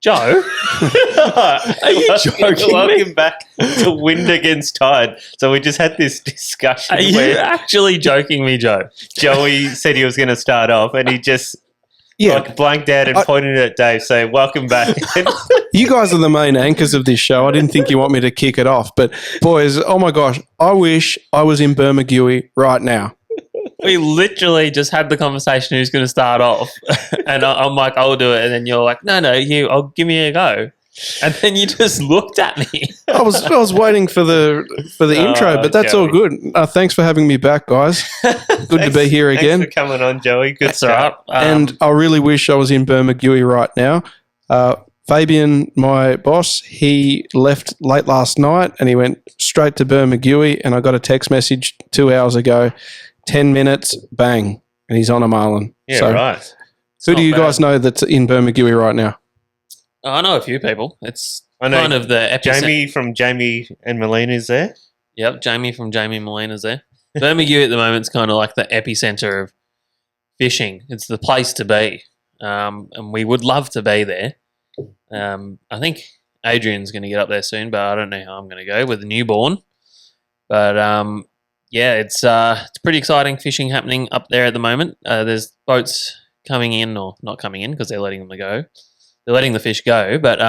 Joe, are you joking me? Welcome back to Wind Against Tide. So we just had this discussion Are you where actually joking me, Joe? Joey said he was going to start off and he just Yeah, like blanked out and pointed at Dave saying, welcome back. you guys are the main anchors of this show. I didn't think you want me to kick it off, but boys, oh my gosh, I wish I was in Bermagui right now. We literally just had the conversation who's going to start off. And I'm like, I'll do it. And then you're like, no, I'll give me a go. And then you just looked at me. I was waiting for the intro, but that's all good. Thanks for having me back, guys. Good to be here again. Thanks for coming on, Joey. Good That's all right. And I really wish I was in Bermagui right now. Fabian, my boss, he left late last night and he went straight to Bermagui, and I got a text message 2 hours ago, 10 minutes, bang, and he's on a Marlin. Yeah, So right. who do you guys know that's in Bermagui right now? I know a few people. It's I know kind of the epicenter. Jamie from Jamie and Melina is there. Yep, Jamie from Jamie and Molina's there. Bermagui at the moment is kind of like the epicenter of fishing. It's the place to be, and we would love to be there. I think Adrian's going to get up there soon, but I don't know how I'm going to go with the newborn. But yeah, it's pretty exciting fishing happening up there at the moment. There's boats coming in, or not coming in because they're letting them go. They're letting the fish go, but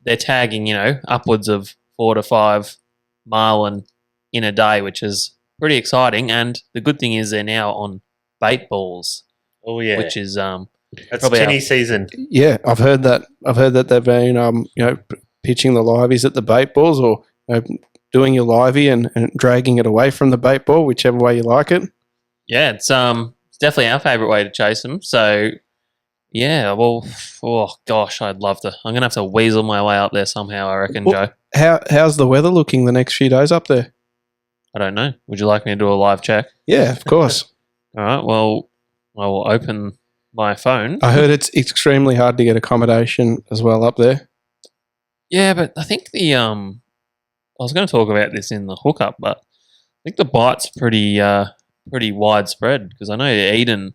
they're tagging, upwards of 4 to 5 marlin in a day, which is pretty exciting. And the good thing is they're now on bait balls. Oh, yeah. Which is That's probably tinny season. Yeah, I've heard that. I've heard that they've been, pitching the liveys at the bait balls, or doing your livey and dragging it away from the bait ball, whichever way you like it. yeah, it's definitely our favourite way to chase them. So yeah, well, oh gosh, I'd love to. I'm gonna have to weasel my way up there somehow, I reckon, Well- Joe. How's the weather looking the next few days up there? I don't know. Would you like me to do a live check? Yeah, of course. All right. Well, I will open my phone. I heard it's extremely hard to get accommodation as well up there. Yeah, but I think I was going to talk about this in the hookup, but I think the bite's pretty widespread, because I know Eden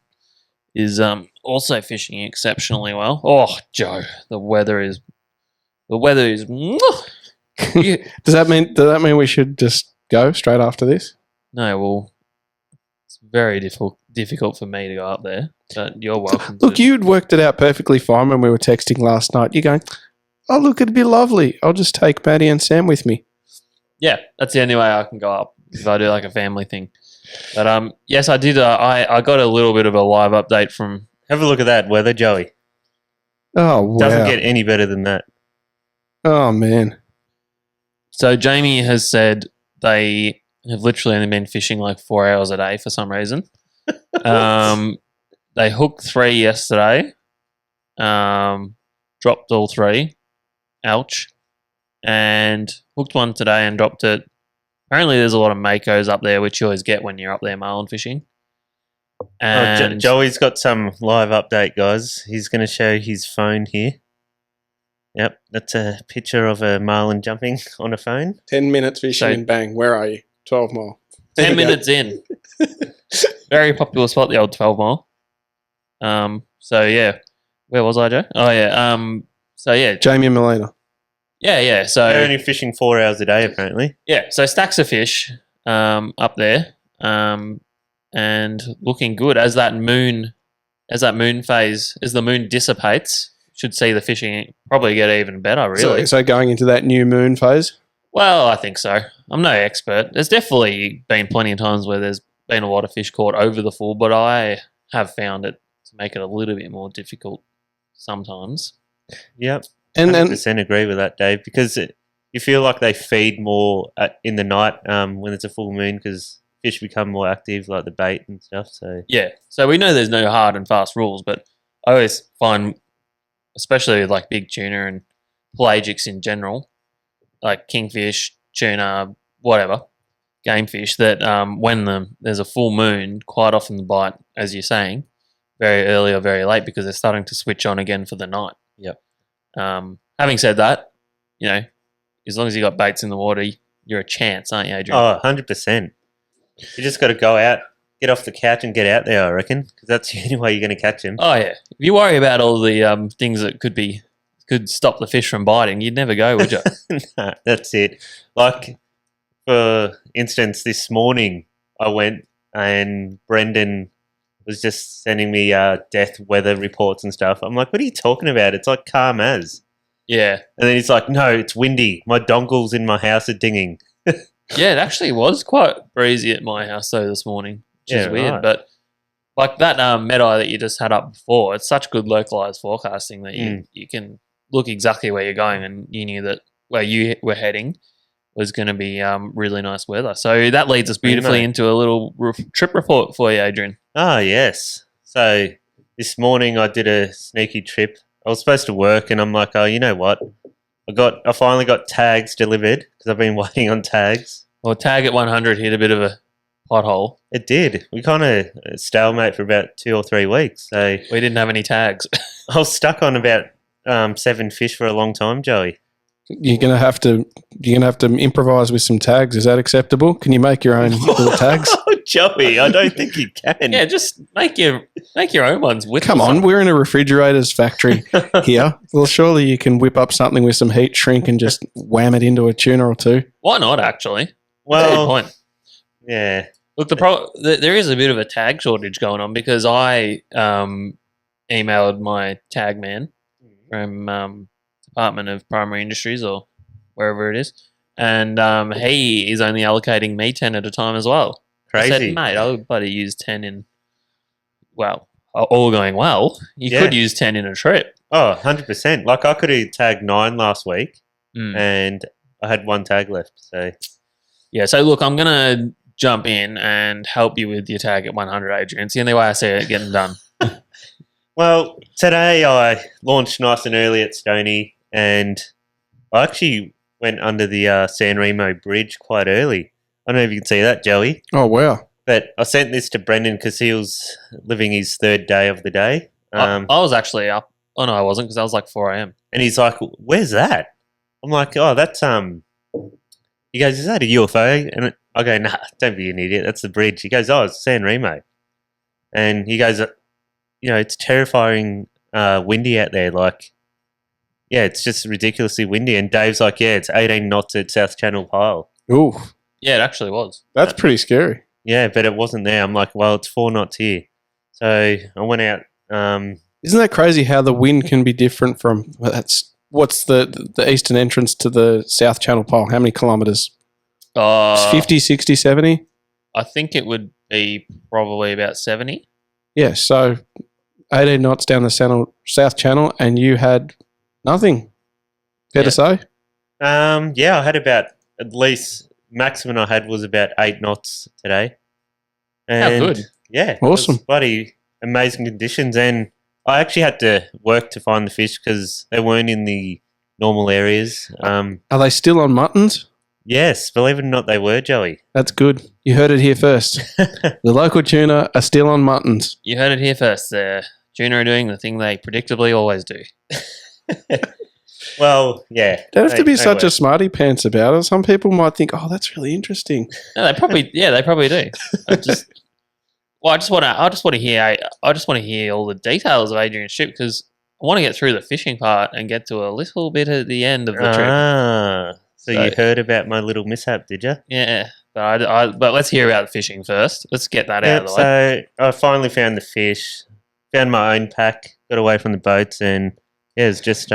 is also fishing exceptionally well. Oh, Joe, the weather is. Yeah. Does that mean we should just go straight after this? No, well, it's very difficult for me to go up there, but you're welcome. Look, to. you'd worked it out perfectly fine when we were texting last night. You're going, oh, look, it'd be lovely. I'll just take Maddie and Sam with me. Yeah, that's the only way I can go up if I do like a family thing. But yes, I did. I got a little bit of a live update from. Have a look at that weather, Joey. Oh, wow. Doesn't get any better than that. Oh, man. So Jamie has said they have literally only been fishing like 4 hours a day for some reason. They hooked 3 yesterday, dropped all 3, ouch, and hooked 1 today and dropped it. Apparently there's a lot of makos up there, which you always get when you're up there marlin fishing. And Joey's got some live update, guys. He's going to show his phone here. Yep, that's a picture of a marlin jumping on a phone. 10 minutes fishing So- and bang, where are you? 12 mile. 10 minutes in. Very popular spot, the old 12 mile. So yeah, where was I, Joe? Oh yeah. So yeah, Jamie and Melina. yeah. So They're only fishing 4 hours a day, apparently. yeah, so stacks of fish up there, and looking good as the moon dissipates. Should see the fishing probably get even better. Really. So going into that new moon phase? Well, I think so. I'm no expert. There's definitely been plenty of times where there's been a lot of fish caught over the full, but I have found it to make it a little bit more difficult sometimes. Yep. And 100% agree with that, Dave, because you feel like they feed more in the night when it's a full moon, because fish become more active, like the bait and stuff. So Yeah. So we know there's no hard and fast rules, but I always find, especially with like big tuna and pelagics in general, like kingfish, tuna, whatever, game fish, that when there's a full moon, quite often the bite, as you're saying, very early or very late, because they're starting to switch on again for the night. Yep. Having said that, as long as you got baits in the water, you're a chance, aren't you, Adrian? 100%. You just got to go out, get off the couch and get out there, I reckon, because that's the only way you're going to catch them. Oh yeah. If you worry about all the things that could could stop the fish from biting, you'd never go, would you? Nah, that's it. Like, for instance, this morning I went and Brendan was just sending me death weather reports and stuff. I'm like, what are you talking about? It's like calm as. Yeah. And then he's like, no, it's windy. My dongles in my house are dinging. Yeah, it actually was quite breezy at my house though this morning, which is Yeah, weird. right. But like that Med-Eye that you just had up before, it's such good localized forecasting that you can look exactly where you're going, and you knew that where you were heading was going to be really nice weather. So that leads us beautifully mate. into a little trip report for you, Adrian. Ah, yes. So this morning I did a sneaky trip. I was supposed to work, and I'm like, oh, you know what? I finally got tags delivered because I've been waiting on tags. Well, Tag at 100 hit a bit of a pothole. It did. We kind of stalemate for about 2 or 3 weeks. So We didn't have any tags. I was stuck on about 7 fish for a long time, Joey. You're gonna have to improvise with some tags. Is that acceptable? Can you make your own little tags? Oh, Joey, I don't think you can. Yeah, just make your own ones with. Come on, we're in a refrigerators factory here. Well, surely you can whip up something with some heat shrink and just wham it into a tuna or two. Why not? Actually, good Well, point. yeah. Look, there is a bit of a tag shortage going on because I emailed my tag man from Department of Primary Industries or wherever it is, and he is only allocating me 10 at a time as well. I Crazy. said, mate, I would bloody use 10 in. Well, all going well, you Yeah. could use 10 in a trip. Oh, 100%. Like, I could have tagged 9 last week, Mm. and I had 1 tag left. So, Yeah, so look, I'm gonna jump in and help you with your tag at 100, Adrian. It's the only way I see it getting done. well, today I launched nice and early at Stony, and I actually went under the San Remo Bridge quite early. I don't know if you can see that, Joey. Oh wow! But I sent this to Brendan because he was living his 3rd day of the day. I was actually up. Oh no, I wasn't because I was like 4 a.m. And he's like, where's that? I'm like, oh, that's, he goes, is that a UFO? And I go, nah, don't be an idiot. That's the bridge. He goes, oh, it's San Remo. And he goes, it's terrifying windy out there. Like, yeah, it's just ridiculously windy. And Dave's like, yeah, it's 18 knots at South Channel Pile. Ooh, Yeah, it actually was. that's pretty scary. Yeah, but it wasn't there. I'm like, well, it's 4 knots here. So I went out. Isn't that crazy how the wind can be different from? What's the eastern entrance to the South Channel Pile? How many kilometres? 50, 60, 70? I think it would be probably about 70. Yeah, so 18 knots down the South Channel, and you had nothing. Fair Yeah. to say? Yeah, I had about at least maximum I had was about 8 knots today. How And good. Yeah, Awesome. It was bloody amazing conditions, and I actually had to work to find the fish because they weren't in the normal areas. Are they still on muttons? Yes, believe it or not, they were, Joey. That's good. You heard it here first. The local tuna are still on muttons. You heard it here first. The tuna are doing the thing they predictably always do. Well, yeah. Don't have to be they such were. a smarty pants about it. Some people might think, oh, that's really interesting. No, they probably do. I just want to hear all the details of Adrian's trip because I want to get through the fishing part and get to a little bit at the end of the trip. Ah, so you So- heard about my little mishap, did you? Yeah, but let's hear about the fishing first. Let's get that out of the way. So I finally found the fish, found my own pack, got away from the boats, and yeah, it's just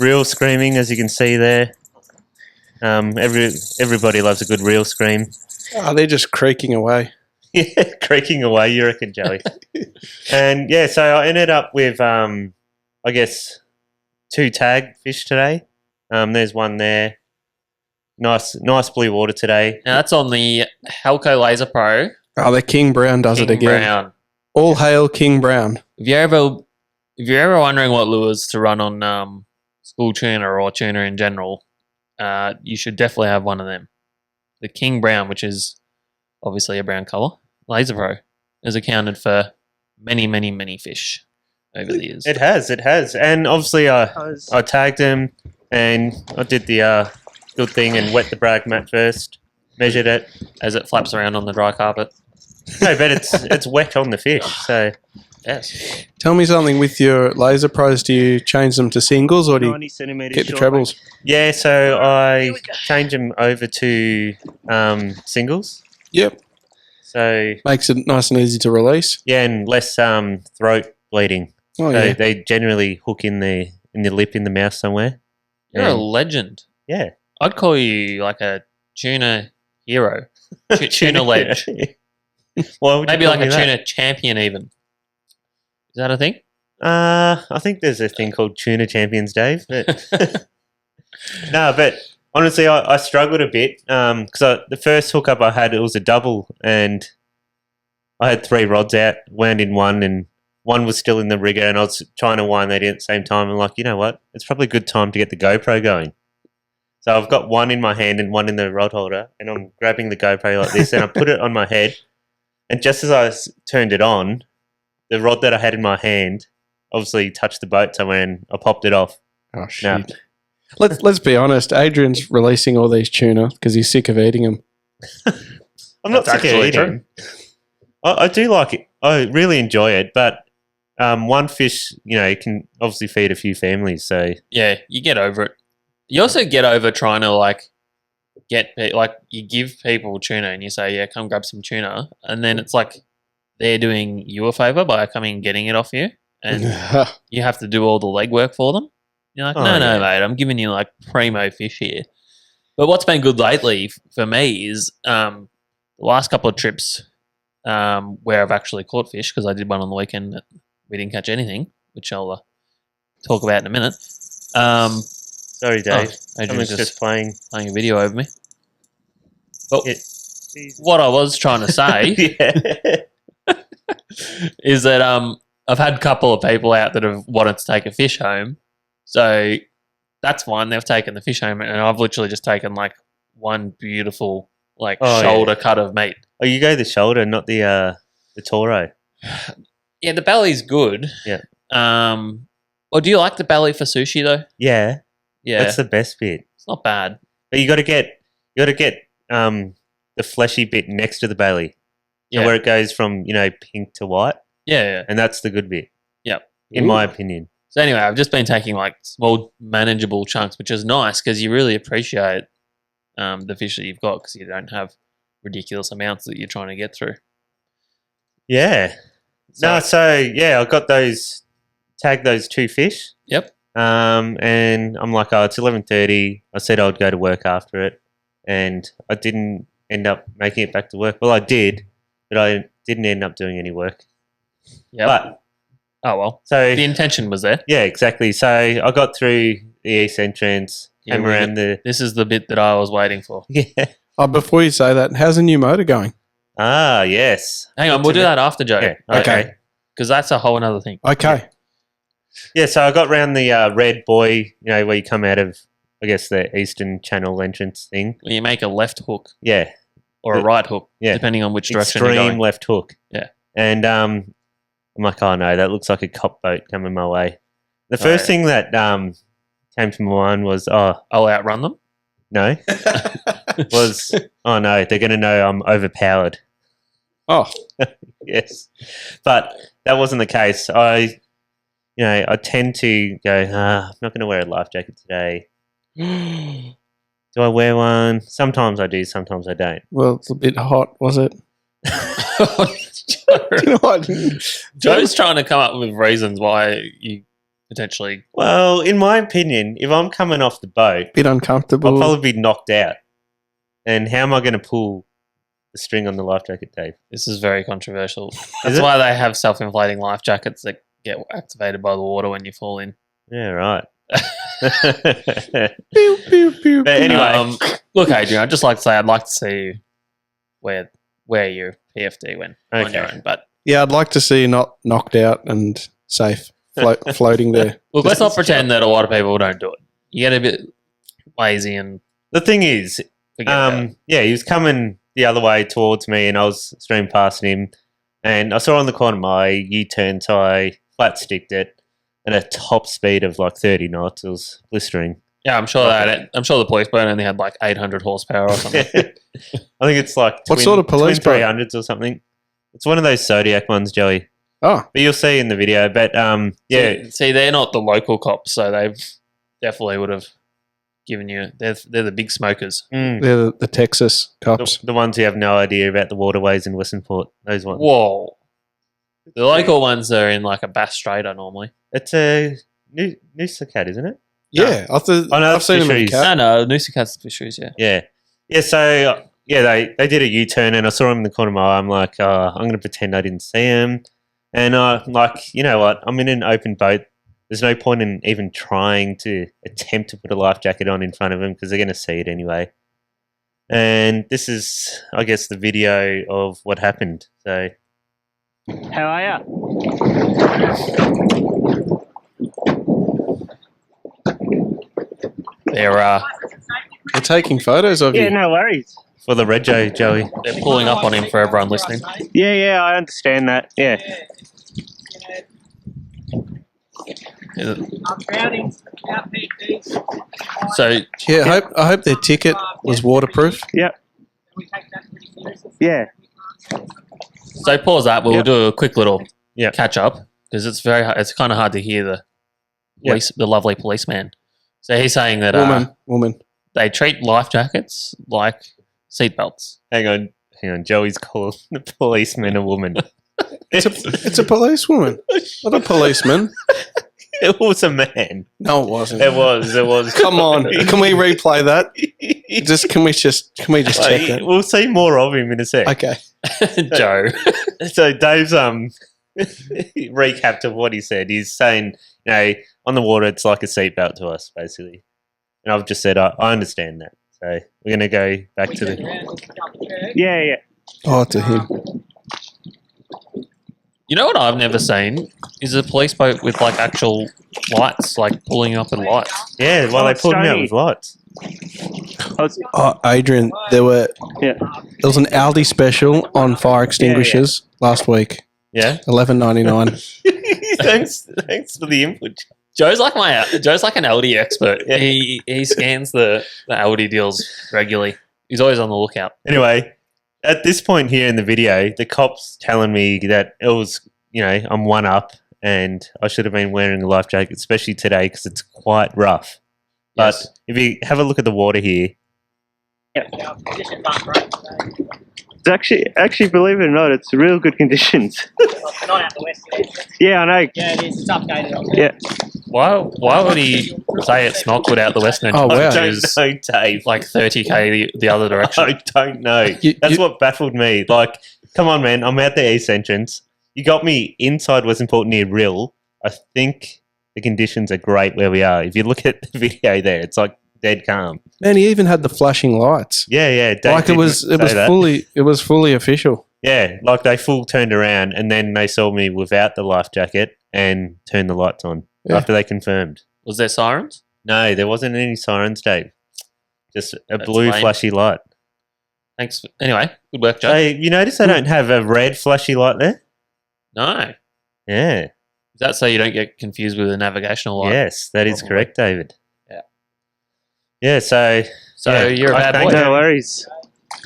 reel screaming, as you can see there. Everybody loves a good reel scream. Oh, they're just creaking away. Yeah, creaking away, you reckon, Joey? And yeah, so I ended up with, I guess, 2 tag fish today. There's one there. Nice blue water today. Now that's on the Helco Laser Pro. Oh, the King Brown does it King again. Brown. All hail King Brown. If you're ever wondering what lures to run on school tuna or tuna in general, you should definitely have one of them. The King Brown, which is obviously a brown color, Laser Pro, has accounted for many, many, many fish over the years. It has, and obviously I tagged him, and I did the good thing and wet the brag mat first, measured it. As it flaps around on the dry carpet. No, but it's wet on the fish, so Yes. Tell me something with your laser pros. Do you change them to singles or do you 90 centimetres keep the short trebles? Yeah, so I change them over to singles. Yep. So Makes it nice and easy to release. yeah, and less throat bleeding. Oh, So yeah. they generally hook in the lip, in the mouth somewhere. You're a And- legend. yeah. I'd call you like a tuna hero. Tuna ledge. Why would you Maybe call like me a that? tuna champion even. Is that a thing? I think there's a thing called Tuna Champions, Dave. But no, but honestly, I struggled a bit because the first hookup I had, it was a double, and I had 3 rods out, wound in one, and one was still in the rigger, and I was trying to wind that in at the same time. I'm like, you know what? It's probably a good time to get the GoPro going. So I've got one in my hand and one in the rod holder, and I'm grabbing the GoPro like this, and I put it on my head, and just as I turned it on, the rod that I had in my hand obviously touched the boat somewhere, and I popped it off. Oh, shit. Let's be honest. Adrian's releasing all these tuna because he's sick of eating them. I'm not That's sick of actually eating. true. I do like it. I really enjoy it, but one fish, can obviously feed a few families. So Yeah, you get over it. You also get over trying to you give people tuna and you say, yeah, come grab some tuna. And then it's like they're doing you a favor by coming and getting it off you. And you have to do all the legwork for them. You're like, Oh, no, yeah. mate, I'm giving you like primo fish here. But what's been good lately for me is the last couple of trips where I've actually caught fish, because I did one on the weekend that we didn't catch anything, which I'll talk about in a minute. sorry, Dave. Adrian's Someone's just playing. playing a video over me. But Yeah. what I was trying to say Yeah. is that I've had a couple of people out that have wanted to take a fish home. So that's fine. They've taken the fish home, and I've literally just taken like one beautiful shoulder cut of meat. Oh, you go the shoulder, not the Toro. Yeah, the belly's good. Yeah. Or do you like the belly for sushi though? Yeah, Yeah, that's the best bit. it's not bad. But you got to get the fleshy bit next to the belly, Yeah, where it goes from pink to white, yeah. and that's the good bit. Yep. In my opinion. So anyway, I've just been taking like small, manageable chunks, which is nice because you really appreciate the fish that you've got because you don't have ridiculous amounts that you're trying to get through. Yeah. I got tagged those 2 fish. Yep. And I'm like, oh, it's 11:30. I said I'd go to work after it, and I didn't end up making it back to work. Well, I did, but I didn't end up doing any work. Yeah. But Oh well, so the intention was there. yeah, exactly. So I got through the east entrance, came we around the This is the bit that I was waiting for. yeah. Oh, before you say that, how's the new motor going? Ah, yes. Hang on, we'll do that after, Joe. Yeah, okay. Because that's a whole other thing. Okay. Yeah, so I got round the red buoy, where you come out of, I guess, the eastern channel entrance thing. You make a left hook Yeah, or a right hook, Yeah. depending on which direction you're extreme going. left hook. Yeah. And I'm like, oh no, that looks like a cop boat coming my way. The first yeah. thing that came to my mind was, oh, I'll outrun them. no, was, oh no, they're going to know I'm overpowered. Oh, Yes. But that wasn't the case. I tend to go, I'm not going to wear a life jacket today. Do I wear one? Sometimes I do, sometimes I don't. well, it's a bit hot, was it? You know what? Joe's trying to come up with reasons why you potentially. Well, in my opinion, if I'm coming off the boat, Bit I'll uncomfortable. probably be knocked out. And how am I going to pull the string on the life jacket, Dave? This is very controversial. That's it? why they have self-inflating life jackets that get activated by the water when you fall in. Yeah, right. Pew, pew, pew, But pew. anyway. Look, Adrian, I'd just like to say I'd like to see you where your PFD went on your Okay. own. But Yeah, I'd like to see you not knocked out and safe, floating there. look, let's not Just- pretend that a lot of people don't do it. You get a bit lazy and The thing is, forget about it. he was coming the other way towards me, and I was streaming past him, and I saw on the corner of my U-turn, so I flat sticked it at a top speed of like 30 knots. It was blistering. Yeah, I'm sure the police boat only had like 800 horsepower or something. I think it's like What sort of police boat? twin 300s or something. It's one of those Zodiac ones, Joey. Oh, But you'll see in the video. But yeah, See, they're not the local cops, so they definitely would have given you. They're the big smokers. they're the Texas cops. the ones who have no idea about the waterways in Western Port. Those ones. Whoa. The local ones are in like a Bass Strader normally. It's a Noosa cat, isn't it? Yeah, Oh, no, I've that's seen them in fisheries. cat. No, Noosa Cat's the fisheries, yeah. Yeah. Yeah, so they did a U-turn and I saw him in the corner of my eye. I'm like, I'm going to pretend I didn't see him. And like, you know what? I'm in an open boat. There's no point in even trying to attempt to put a life jacket on in front of them because they're going to see it anyway. And this is, I guess, the video of what happened. So, How are ya? They're taking photos of Yeah, you. no worries. for the Rego, Joey. they're pulling up on him for everyone listening. Yeah, I understand that. Yeah. So Yeah, I hope their ticket was waterproof. Yep. Yeah. So pause that. We'll Yep. do a quick little Yep. catch up because it's it's kind of hard to hear the Yep. the lovely policeman. So he's saying that Woman. they treat life jackets like seatbelts. Hang on. Joey's called the policeman a woman. It's a policewoman, not a policeman. It was a man. No, it wasn't. It was. Come on, can we replay that? Can we just check it? We'll see more of him in a sec. Okay. Joe. So Dave's recap of what he said. He's saying, on the water it's like a seatbelt to us, basically. And I've just said I understand that. So we're gonna go back to the Yeah. Oh, to him. You know what I've never seen is a police boat with like actual lights, like pulling up with lights. Yeah, well they it's pulled him out shiny. with lights. Oh, Adrian, there was an Aldi special on fire extinguishers last week. Yeah. $11.99. thanks for the input. Joe's like an Aldi expert. Yeah. He scans the Aldi deals regularly. He's always on the lookout. Anyway, at this point here in the video, the cop's telling me that it was, I'm one up and I should have been wearing a life jacket, especially today because it's quite rough. But Yes. if you have a look at the water here, It's actually, believe it or not, it's real good conditions. Not out the west end. Yeah, I know. Yeah, it is. It's updated. Yeah. Why would he say it's not good out the west end? Oh, wow. I Which don't is know, Dave. like 30k the other direction. I don't know. You- That's what baffled me. Like, come on, man. I'm out the east entrance. You got me inside Western Port near Rill. I think the conditions are great where we are. If you look at the video there, it's like dead calm. Man, he even had the flashing lights. Yeah. Dave Like it did was say that. fully official. Yeah, like they full turned around and then they saw me without the life jacket and turned the lights on Yeah. after they confirmed. Was there sirens? No, there wasn't any sirens, Dave. Just a That's blue lame. flashy light. Thanks. Anyway, good work, Joe. Hey, you notice they don't have a red flashy light there? No. Yeah. Is that so you don't get confused with a navigational light? Yes, that is Probably. correct, David. Yeah. Yeah, so So Yeah, you're a I bad think boy. so. No worries.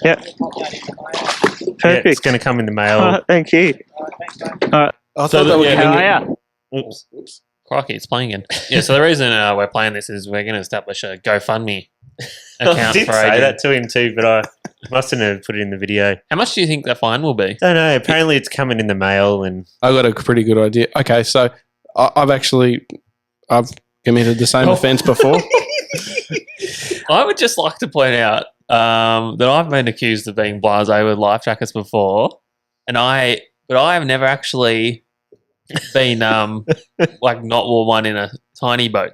Yep. yeah, Perfect. it's going to come in the mail. Thank you. I thought So they were yeah, giving How you- are ya? Oops. Crikey, it's playing again. Yeah, so the reason we're playing this is we're going to establish a GoFundMe I account did for say Adrian. that to him too, but I mustn't have put it in the video. How much do you think that fine will be? Don't know. Apparently, it's coming in the mail, and I got a pretty good idea. Okay, so I've committed the same Oh. offence before. I would just like to point out that I've been accused of being blasé with life jackets before, but I have never actually been like not wore one in a tiny boat.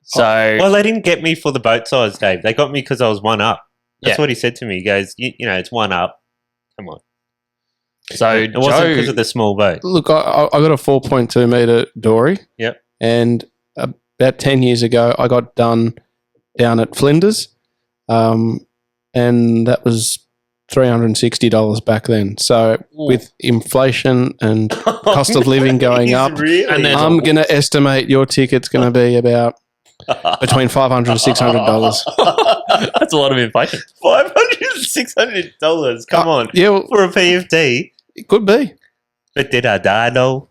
So well, they didn't get me for the boat size, Dave. They got me because I was one up. That's Yeah. what he said to me. He goes, you know, it's one up. Come on. so It wasn't because Joe, of the small boat. Look, I got a 4.2 metre dory. Yep. And about 10 years ago, I got done down at Flinders. And that was $360 back then. So with inflation and cost of living going He's up, really- And then- I'm going to estimate your ticket's going to be about between $500 and $600. that's a lot of inflation. $500, $600. Come on. Yeah, well, For a PFD. it could be. But did I die though?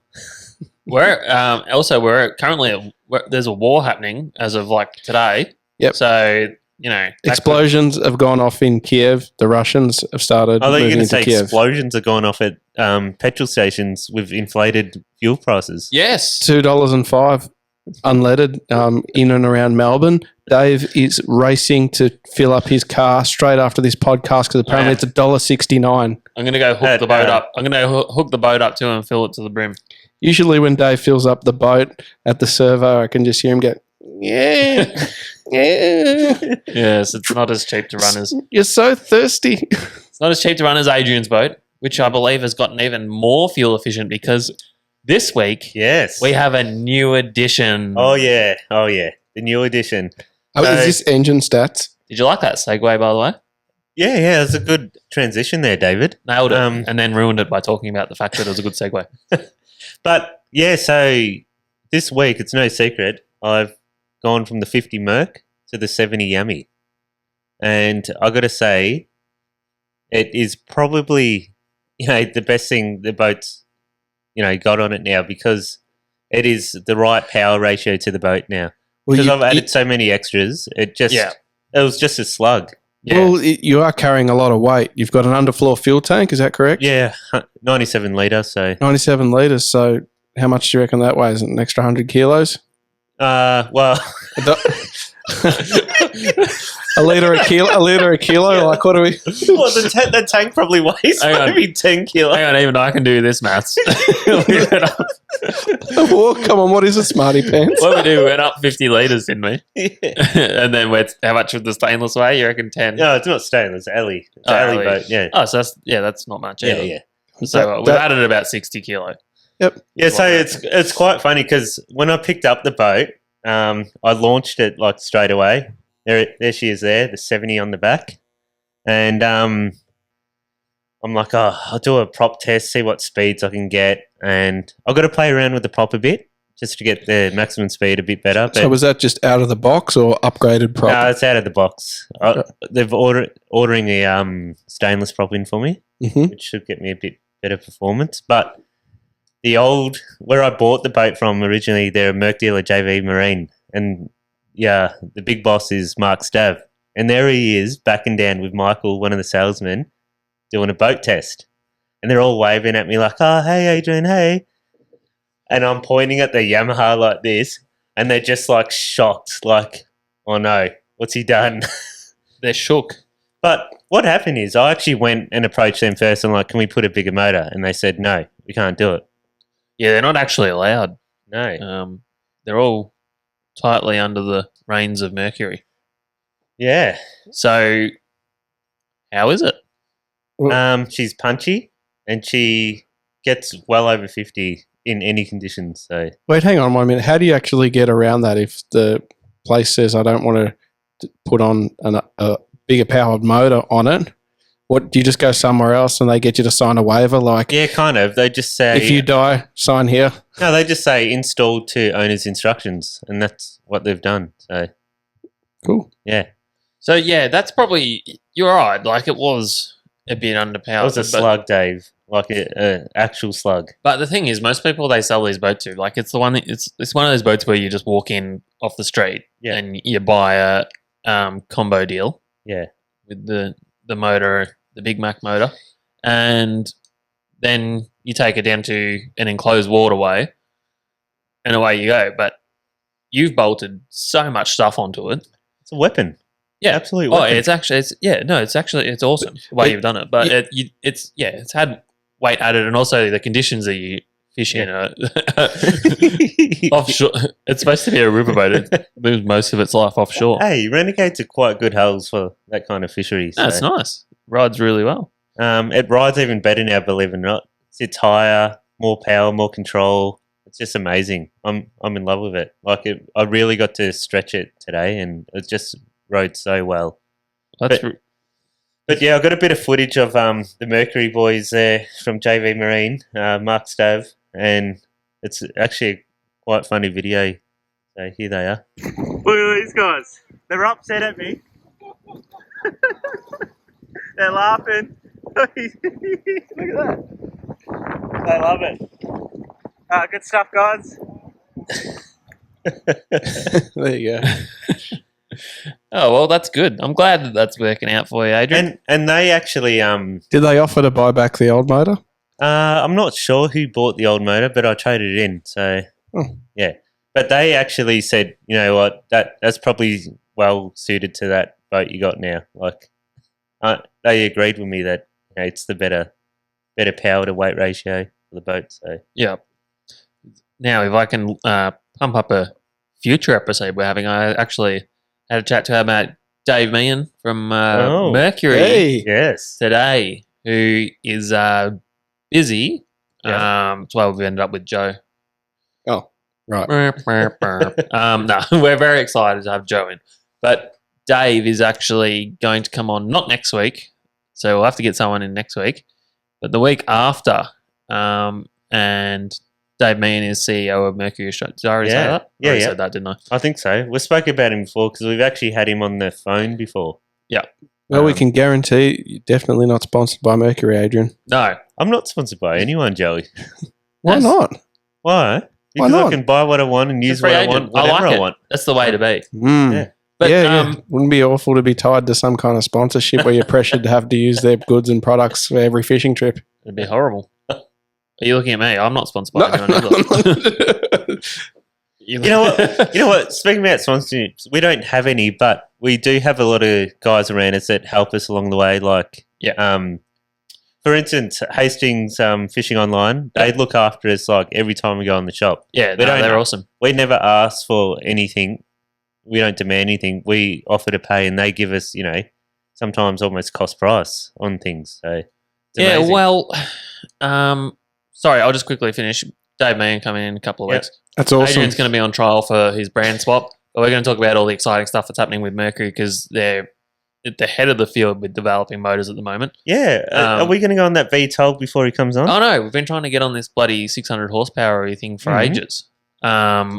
We're currently there's a war happening as of like today. Yep. So that Explosions have gone off in Kiev. The Russians have started Oh, you're moving going to into say Kiev. explosions are going off at petrol stations with inflated fuel prices. Yes. $2.05 unleaded in and around Melbourne. Dave is racing to fill up his car straight after this podcast because apparently it's $1.69. I'm going to go hook the boat up. I'm going to hook the boat up to him and fill it to the brim. Usually when Dave fills up the boat at the servo, I can just hear him go, yeah, yeah. Yes, it's not as cheap to run as You're so thirsty. it's not as cheap to run as Adrian's boat, which I believe has gotten even more fuel efficient because this week Yes. we have a new addition. Oh, yeah. The new edition. Oh, is this engine stats? Did you like that segue, by the way? Yeah, it's a good transition there, David. Nailed it, and then ruined it by talking about the fact that it was a good segue. But, yeah, so this week, it's no secret, I've gone from the 50 Merc to the 70 Yummy. And I got to say, it is probably, the best thing the boat's, got on it now because it is the right power ratio to the boat now. Well, Because I've added so many extras, it was just a slug. Yeah. Well, you are carrying a lot of weight. You've got an underfloor fuel tank, is that correct? Yeah, 97 litre, so. 97 litres. So how much do you reckon that weighs? An extra 100 kilos? Well, A litre a kilo? Yeah. Like, what do we? well, the tank probably weighs Hang on. maybe 10 kilos. Hang on, even I can do this maths. Oh, come on, what is it, smarty pants? What we do, we went up 50 litres, didn't we? Yeah. And then how much would the stainless weigh? You reckon 10? No, it's not stainless, Ellie. It's Oh, Ellie Ellie. boat, yeah. Oh, so that's not much either. Yeah. So we've added about 60 kilo. Yeah, so it's quite funny because when I picked up the boat, I launched it like straight away. There she is there, the 70 on the back. And I'm like, I'll do a prop test, see what speeds I can get. And I've got to play around with the prop a bit just to get the maximum speed a bit better. But So was that just out of the box or upgraded prop? no, it's out of the box. They've ordering a stainless prop in for me, Mhm. which should get me a bit better performance. But where I bought the boat from originally, they're a Merc dealer, JV Marine, and yeah, the big boss is Mark Stav, and there he is backing down with Michael, one of the salesmen, doing a boat test, and they're all waving at me like, "Oh, hey, Adrian, hey," and I'm pointing at the Yamaha like this, and they're just like shocked, like, "Oh no, what's he done?" They're shook. But what happened is I actually went and approached them first and like, "Can we put a bigger motor?" And they said, "No, we can't do it." Yeah, they're not actually allowed. No. They're all tightly under the reins of Mercury. Yeah. So, how is it? She's punchy and she gets well over 50 in any conditions. So Wait, hang on 1 minute. How do you actually get around that if the place says I don't want to put on a bigger powered motor on it? What, do you just go somewhere else and they get you to sign a waiver? Like, yeah, kind of. They just say if you die, sign here. no, they just say installed to owner's instructions, and that's what they've done. So Cool. yeah, So, yeah, that's probably, you're right. Like, it was a bit underpowered. it was a slug, Dave, like a actual slug. But the thing is, most people they sell these boats to, like, it's the one. It's one of those boats where you just walk in off the street and you buy a combo deal. Yeah, With the motor, the Big Mac motor, and then you take it down to an enclosed waterway, and away you go. But you've bolted so much stuff onto it. it's a weapon. Yeah, Absolute Oh, weapon. it's awesome the way you've done it. But it's had weight added, and also the conditions that you fish in are offshore. It's supposed to be a riverboat. It lives most of its life offshore. Hey, Renegades are quite good hulls for that kind of fishery. No, it's nice. Rides really well. It rides even better now, believe it or not. Sits higher, more power, more control. It's just amazing. I'm in love with it. Like I really got to stretch it today, and it just rode so well. That's But yeah, I got a bit of footage of the Mercury boys there from JV Marine, Mark Stav, and it's actually a quite funny video. So here they are. Look at these guys. They're upset at me. They're laughing. Look at that. They love it. Good stuff, guys. There you go. Oh well, that's good. I'm glad that that's working out for you, Adrian. And they actually Did they offer to buy back the old motor? I'm not sure who bought the old motor, but I traded it in. So yeah, but they actually said, you know what, that's probably well suited to that boat you got now. Like, they agreed with me that it's the better power to weight ratio for the boat. So Yeah. Now, if I can pump up a future episode we're having, I actually had a chat to our mate Dave Mayne from Mercury Hey. yes, today, who is busy. Yeah. That's why we've ended up with Joe. Oh, right. No, we're very excited to have Joe in. But Dave is actually going to come on, not next week, so we'll have to get someone in next week, but the week after. And Dave Mayne is CEO of Mercury Australia. Did I already say Yeah. that? I Yeah, already yeah. said that, didn't I? I think so. We spoke about him before because we've actually had him on the phone before. Well, we can guarantee you're definitely not sponsored by Mercury, Adrian. No. I'm not sponsored by anyone, Joey. Why That's- not? Why? Because not? I can buy what I want and use free what I agent. want whenever like I it. want. That's the way to be. Mm. Yeah. But yeah. Wouldn't it be awful to be tied to some kind of sponsorship where you're pressured to have to use their goods and products for every fishing trip? it'd be horrible. Are you looking at me? I'm not sponsored by anyone either. You know what? You know what? Speaking about sponsorships, we don't have any, but we do have a lot of guys around us that help us along the way. Like, for instance, Hastings Fishing Online, they look after us like every time we go in the shop. Yeah, We don't- they're awesome. We never ask for anything. We don't demand anything. We offer to pay, and they give us, sometimes almost cost price on things. So, it's Yeah, amazing. well, sorry, I'll just quickly finish. Dave Mayne coming in a couple of Yep. weeks. That's awesome. Adrian's going to be on trial for his brand swap. But we're going to talk about all the exciting stuff that's happening with Mercury because they're at the head of the field with developing motors at the moment. Yeah. Are we going to go on that VTOL before he comes on? Oh no, we've been trying to get on this bloody 600 horsepower thing for Mhm. ages.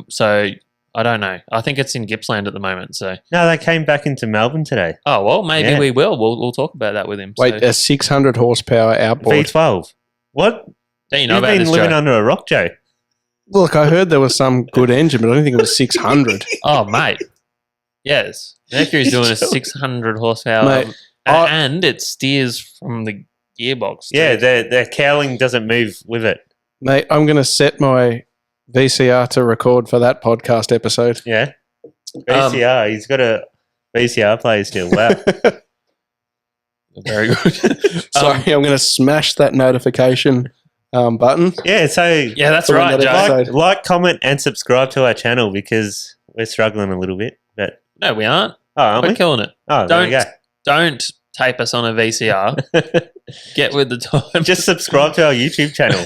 So I don't know. I think it's in Gippsland at the moment. So No, they came back into Melbourne today. oh well, maybe Yeah. we will. We'll talk about that with him. Wait, so, a 600 horsepower outboard. V12. What? don't you know You've about been this, living Joe? under a rock, Joe. Look, I heard there was some good engine, but I don't think it was 600. Oh mate, yes, Mercury's doing a 600 horsepower, Mate, I- and it steers from the gearbox. too. Yeah, the cowling doesn't move with it. Mate, I'm going to set my VCR to record for that podcast episode. Yeah. VCR. He's got a VCR player still. Wow. very good. Sorry, I'm going to smash that notification button. Yeah, so Yeah, that's So when right, that Joe. episode- like, comment, and subscribe to our channel because we're struggling a little bit. But No, we aren't. aren't We're we? killing it. Oh, there we go. Don't tape us on a VCR. Get with the time. Just subscribe to our YouTube channel.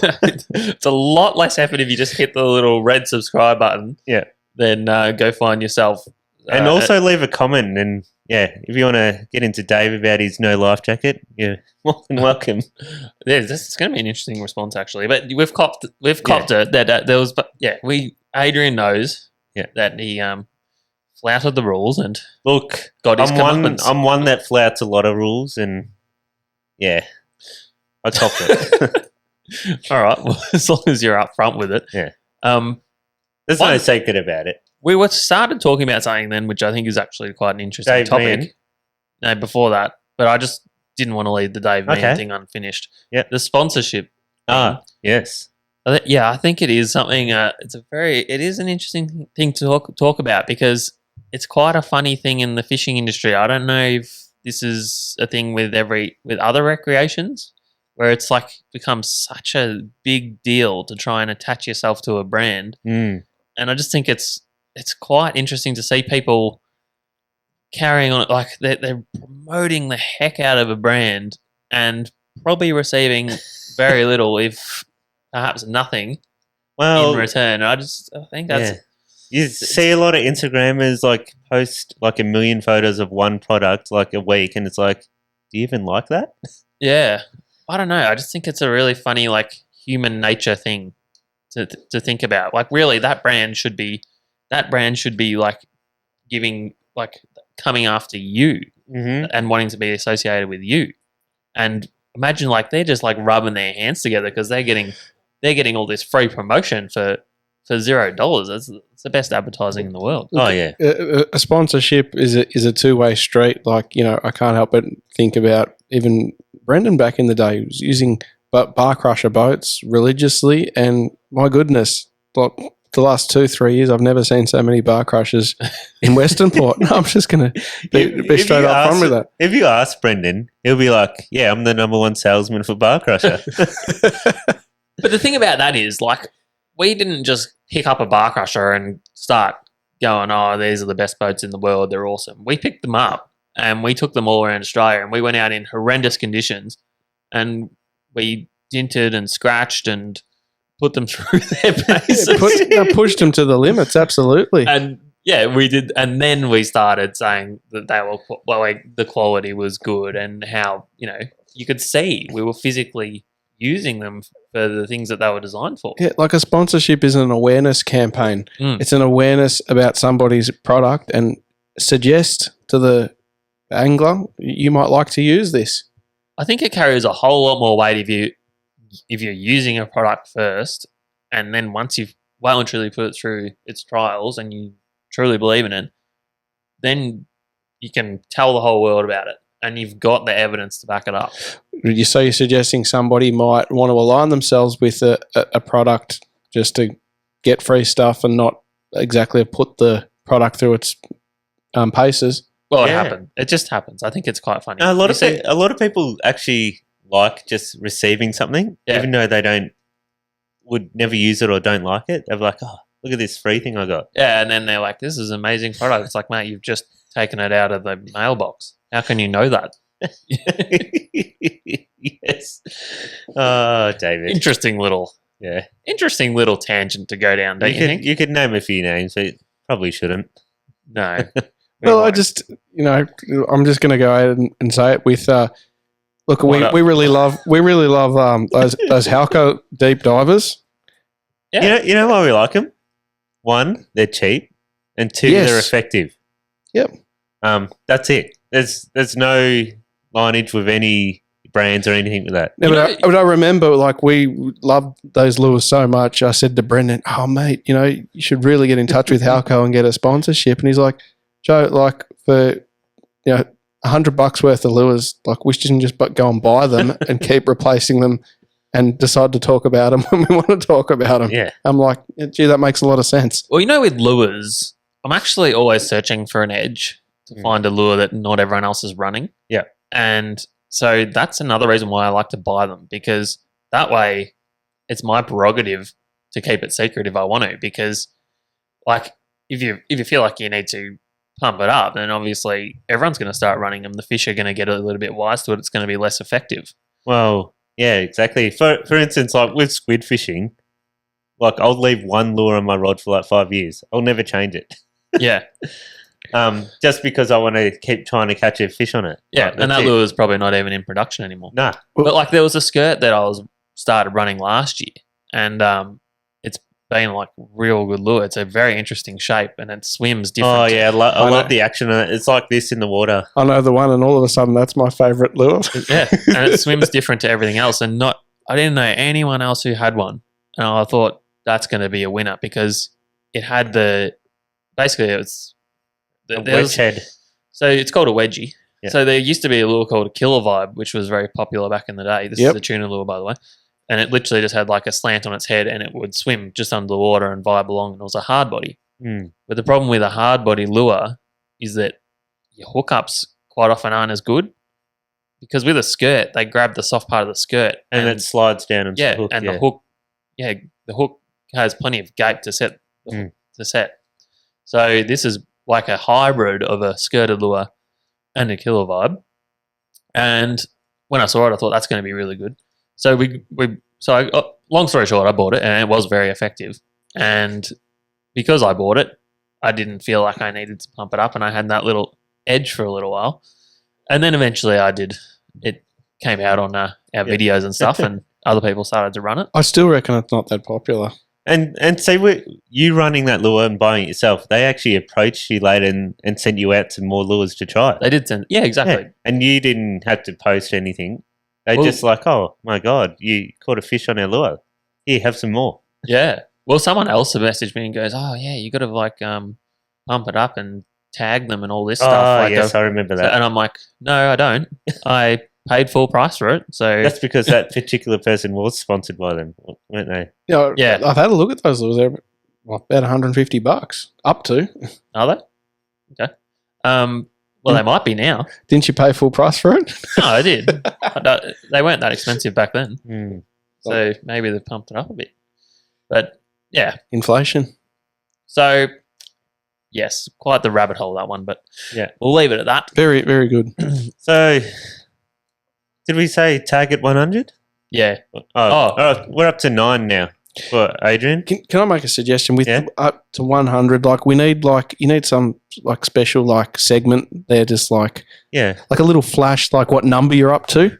It's a lot less effort if you just hit the little red subscribe button. Yeah. Then go find yourself. And also leave a comment. And yeah, if you want to get into Dave about his no life jacket, you're more than welcome. this is going to be an interesting response actually. But we've copped it that there was. But yeah, Adrian knows. Yeah. That he flouted the rules and Look, got his comeuppance. I'm one that flouts a lot of rules, and yeah, I copped it. All right. Well, as long as you're upfront with it. Yeah. One- There's no secret about it. We were started talking about something then, which I think is actually quite an interesting Dave topic. Mayne. No, before that, but I just didn't want to leave the Dave Mayne Okay. thing unfinished. Yep. The sponsorship. Ah, yes. Yeah, I think it is something. It is an interesting thing to talk about because it's quite a funny thing in the fishing industry. I don't know if this is a thing with other recreations where it's like becomes such a big deal to try and attach yourself to a brand, Mm. and I just think it's quite interesting to see people carrying on it like they're promoting the heck out of a brand and probably receiving very little, if perhaps nothing, Well, in return. I think that's yeah. You see a lot of Instagrammers like post like 1 million photos of one product like a week, and it's like, do you even like that? yeah. I don't know. I just think it's a really funny like human nature thing to think about. Like really, that brand should be like giving like coming after you Mm-hmm. and wanting to be associated with you. And imagine like they're just like rubbing their hands together because they're getting they're getting all this free promotion for $0. That's the best advertising in the world. Oh yeah. A sponsorship is a two-way street. Like, I can't help but think about even Brendan back in the day was using bar crusher boats religiously, and my goodness, like the last 2-3 years, I've never seen so many bar crushers in Western Port. No, I'm just going to be straight up front with that. If you ask Brendan, he'll be like, "Yeah, I'm the number one salesman for bar crusher." But the thing about that is, like, we didn't just pick up a bar crusher and start going, "Oh, these are the best boats in the world. They're awesome." We picked them up and we took them all around Australia, and we went out in horrendous conditions, and we dinted and scratched and put them through their paces. Pushed them to the limits, absolutely. And yeah, we did. And then we started saying that they were, the quality was good, and how, you could see we were physically using them for the things that they were designed for. Yeah, like a sponsorship is an awareness campaign. It's an awareness about somebody's product and suggest to the angler, you might like to use this. I think it carries a whole lot more weight if you're using a product first, and then once you've well and truly put it through its trials and you truly believe in it, then you can tell the whole world about it, and you've got the evidence to back it up. So you're suggesting somebody might want to align themselves with a product just to get free stuff and not exactly put the product through its paces? Well, Yeah. it happened. It just happens. I think it's quite funny. A lot of people actually like just receiving something, Yeah. even though they would never use it or don't like it. They're like, "Oh, look at this free thing I got." Yeah, and then they're like, "This is an amazing product." It's like, mate, you've just taken it out of the mailbox. How can you know that? Yes. Oh, David. Interesting little tangent to go down, don't you think? You could name a few names, but probably shouldn't. No. Well, I'm just going to go ahead and say it with. Look, we really love those Halco deep divers. Yeah. You know why we like them? One, they're cheap, and two, Yes. they're effective. Yep. That's it. There's no lineage with any brands or anything with that. Yeah, but I remember, like, we loved those lures so much. I said to Brendan, "Oh, mate, you should really get in touch with Halco and get a sponsorship." And he's like, "Joe, like, for $100 worth of lures, like, we shouldn't just go and buy them and keep replacing them and decide to talk about them when we want to talk about them." Yeah. I'm like, gee, that makes a lot of sense. Well, with lures, I'm actually always searching for an edge to find a lure that not everyone else is running. Yeah. And so that's another reason why I like to buy them, because that way it's my prerogative to keep it secret if I want to, because, like, if you feel like you need to pump it up, then obviously everyone's going to start running them. The fish are going to get a little bit wise to it. It's going to be less effective. Well, yeah, exactly. For instance, like with squid fishing, like I'll leave one lure on my rod for like 5 years. I'll never change it. Yeah. Just because I want to keep trying to catch a fish on it. Yeah, Like, and that's that it. lure is probably not even in production anymore. Nah. But like there was a skirt that I started running last year, and it's been like real good lure. It's a very interesting shape, and it swims different. Oh yeah, I I love know. the action on it. It's like this in the water. I know the one, and all of a sudden that's my favourite lure. Yeah, and it swims different to everything else. And I didn't know anyone else who had one, and I thought that's going to be a winner because it had basically it was A wedge head. So it's called a wedgie. Yeah. So there used to be a lure called a killer vibe, which was very popular back in the day. This Yep. is a tuna lure, by the way. And it literally just had like a slant on its head, and it would swim just under the water and vibe along, and it was a hard body. Mm. But the problem with a hard body lure is that your hookups quite often aren't as good, because with a skirt, they grab the soft part of the skirt And it slides down and yeah, hook, and yeah. the hook has plenty of gape to set. Mm. So this is like a hybrid of a skirted lure and a killer vibe. And when I saw it, I thought that's going to be really good. So long story short, I bought it, and it was very effective. And because I bought it, I didn't feel like I needed to pump it up, and I had that little edge for a little while. And then eventually I did. It came out on our videos and stuff, and other people started to run it. I still reckon it's not that popular. And see, you running that lure and buying it yourself, they actually approached you later and sent you out some more lures to try. They did send, yeah, exactly. Yeah. And you didn't have to post anything. They Well- just like, "Oh my God, you caught a fish on our lure." here, have some more. Yeah. Well, someone else had messaged me and goes, "Oh yeah, you got to like pump it up and tag them and all this stuff." Oh, Like yes, I remember that. and I'm like, "No, I don't. I paid full price for it." So That's because that particular person was sponsored by them, weren't they? Yeah. I've had a look at those. They're about $150 up to. are they? Okay. Well, they might be now. Didn't you pay full price for it? No, I did. They weren't that expensive back then, Hmm. so maybe they've pumped it up a bit. But yeah, Inflation. so yes, quite the rabbit hole, that one. But Yeah. we'll leave it at that. Very, very good. So, did we say target 100? Yeah. Oh, we're up to 9 now for Adrian. Can I make a suggestion with Yeah. up to 100? Like we need you need some like special like segment there, just like Yeah. a little flash, like what number you're up to.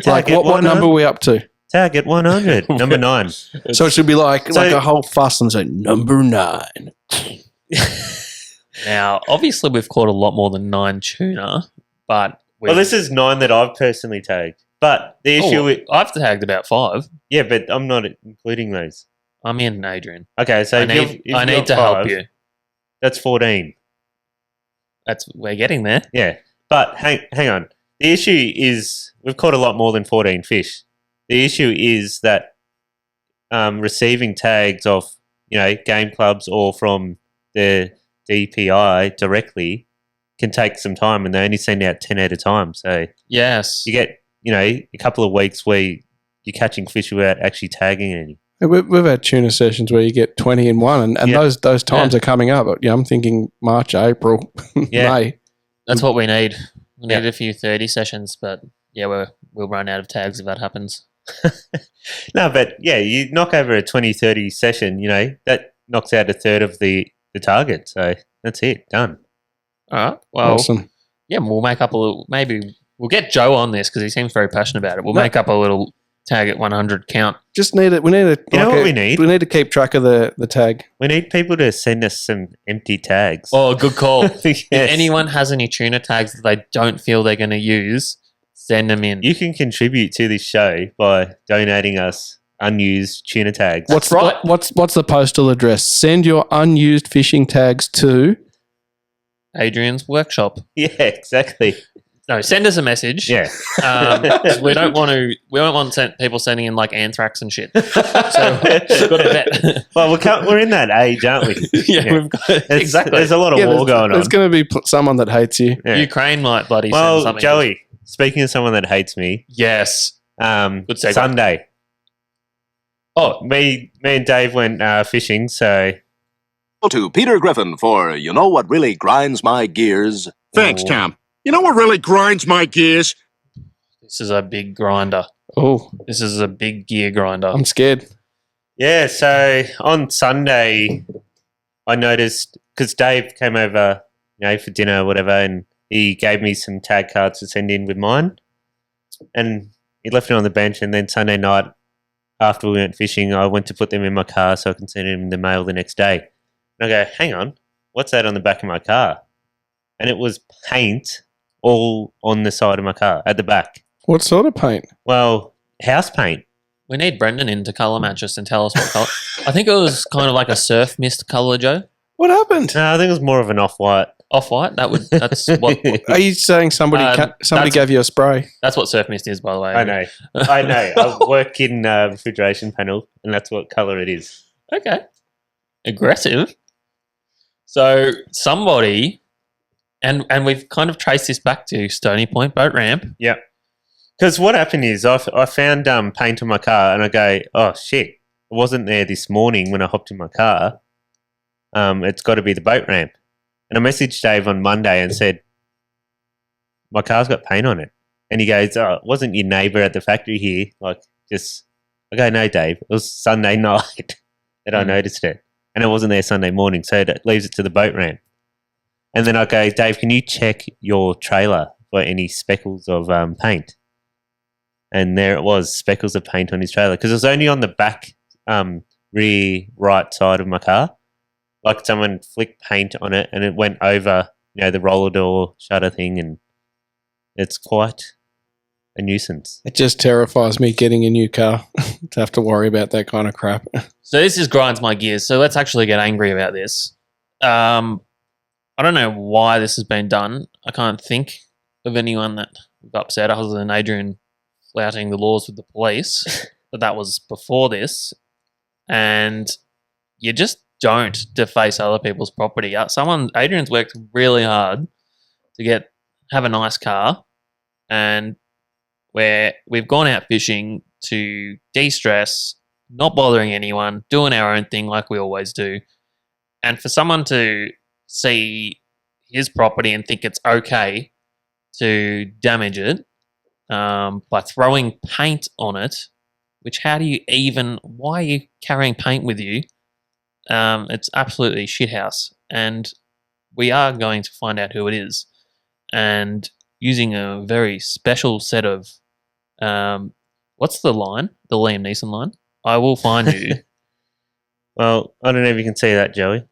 Like Target what number are we up to? Target 100, number 9. So it should be like So- a whole fuss and say number 9. Now, obviously, we've caught a lot more than 9 tuna, but Well, this is 9 that I've personally tagged. But the issue with... I've tagged about 5. Yeah, but I'm not including those. I'm in, Adrian. Okay, so I if you've- need, if I you've need got to help 5, you. That's 14. We're getting there. Yeah, but hang on. The issue is we've caught a lot more than 14 fish. The issue is that receiving tags off, game clubs or from the DPI directly can take some time, and they only send out 10 at a time. So Yes. you get, a couple of weeks where you're catching fish without actually tagging any. We've had tuna sessions where you get 20 in one, and Yeah. those times are coming up. I'm thinking March, April, Yeah. May. That's what we need. We need Yeah. a few 30 sessions, but yeah, we'll run out of tags if that happens. No, but yeah, you knock over a 20-30 session, that knocks out a third of the target. So that's it, done. All right. Well, Awesome. yeah, we'll make up a little. Maybe we'll get Joe on this because he seems very passionate about it. We'll No. make up a little tag at 100 count. Just need it. We need a. You know what we need? We need to keep track of the tag. We need people to send us some empty tags. Oh, good call. Yes. If anyone has any tuna tags that they don't feel they're going to use, send them in. You can contribute to this show by donating us unused tuna tags. What's right. What's the postal address? Send your unused fishing tags to. Adrian's workshop. Yeah, exactly. No, send us a message. Yeah. 'Cause we don't want people sending in like anthrax and shit. So we've got to vet. Well, we're in that age, aren't we? Yeah, we've got exactly. There's a lot of war going on. There's going to be someone that hates you. Yeah. Ukraine might bloody send Well, something. Joey, speaking of someone that hates me, Yes. Good segue. Sunday. Oh, Me and Dave went fishing, so To Peter Griffin for You Know What Really Grinds My Gears. Thanks, Tom. You know what really grinds my gears? this is a big grinder. Oh, This is a big gear grinder. I'm scared. yeah. So on Sunday, I noticed because Dave came over, for dinner or whatever, and he gave me some tag cards to send in with mine, and he left it on the bench. And then Sunday night, after we went fishing, I went to put them in my car so I can send them in the mail the next day. And I go, hang on, what's that on the back of my car? And it was paint all on the side of my car at the back. What sort of paint? Well, house paint. We need Brendan in to colour match us and tell us what colour. I think it was kind of like a surf mist colour, Joe. What happened? No, I think it was more of an off-white. Off-white. That's what Are you saying somebody that's- gave you a spray? that's what surf mist is, by the way. I know. I work in refrigeration panel, and that's what colour it is. Okay. Aggressive. So somebody, and we've kind of traced this back to Stony Point Boat Ramp. Yeah. Because what happened is I found paint on my car, and I go, oh, shit. It wasn't there this morning when I hopped in my car. It's got to be the boat ramp. And I messaged Dave on Monday and said, my car's got paint on it. And he goes, oh, it wasn't your neighbour at the factory here. I go, no, Dave. It was Sunday night that I noticed it. And it wasn't there Sunday morning. So that leaves it to the boat ramp. And then I go, Dave, can you check your trailer for any speckles of paint? And there it was, speckles of paint on his trailer. Because it was only on the back rear right side of my car. Like someone flicked paint on it and it went over, the roller door shutter thing. And it's quite a nuisance. It just terrifies me getting a new car to have to worry about that kind of crap. So this just grinds my gears. So let's actually get angry about this. I don't know why this has been done. I can't think of anyone that got upset other than Adrian flouting the laws with the police. But that was before this. And you just don't deface other people's property. Adrian's worked really hard to have a nice car, and where we've gone out fishing to de-stress, not bothering anyone, doing our own thing like we always do. And for someone to see his property and think it's okay to damage it by throwing paint on it, which why are you carrying paint with you? It's absolutely shithouse. And we are going to find out who it is. And using a very special set of, what's the line? The Liam Neeson line? I will find you. Well, I don't know if you can see that, Joey.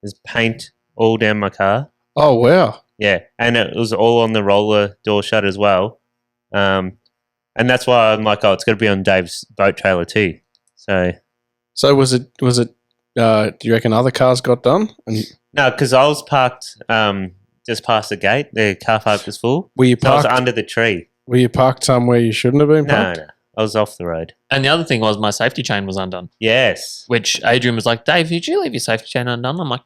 There's paint all down my car. Oh, wow. Yeah, and it was all on the roller door shut as well. And that's why I'm like, it's got to be on Dave's boat trailer too. So was it, do you reckon other cars got done? And no, because I was parked just past the gate. The car park was full. were you So I was parked, under the tree. were you parked somewhere you shouldn't have been No, parked? no, I was off the road. And the other thing was my safety chain was undone, Yes, which Adrian was like, Dave, did you leave your safety chain undone? I'm like,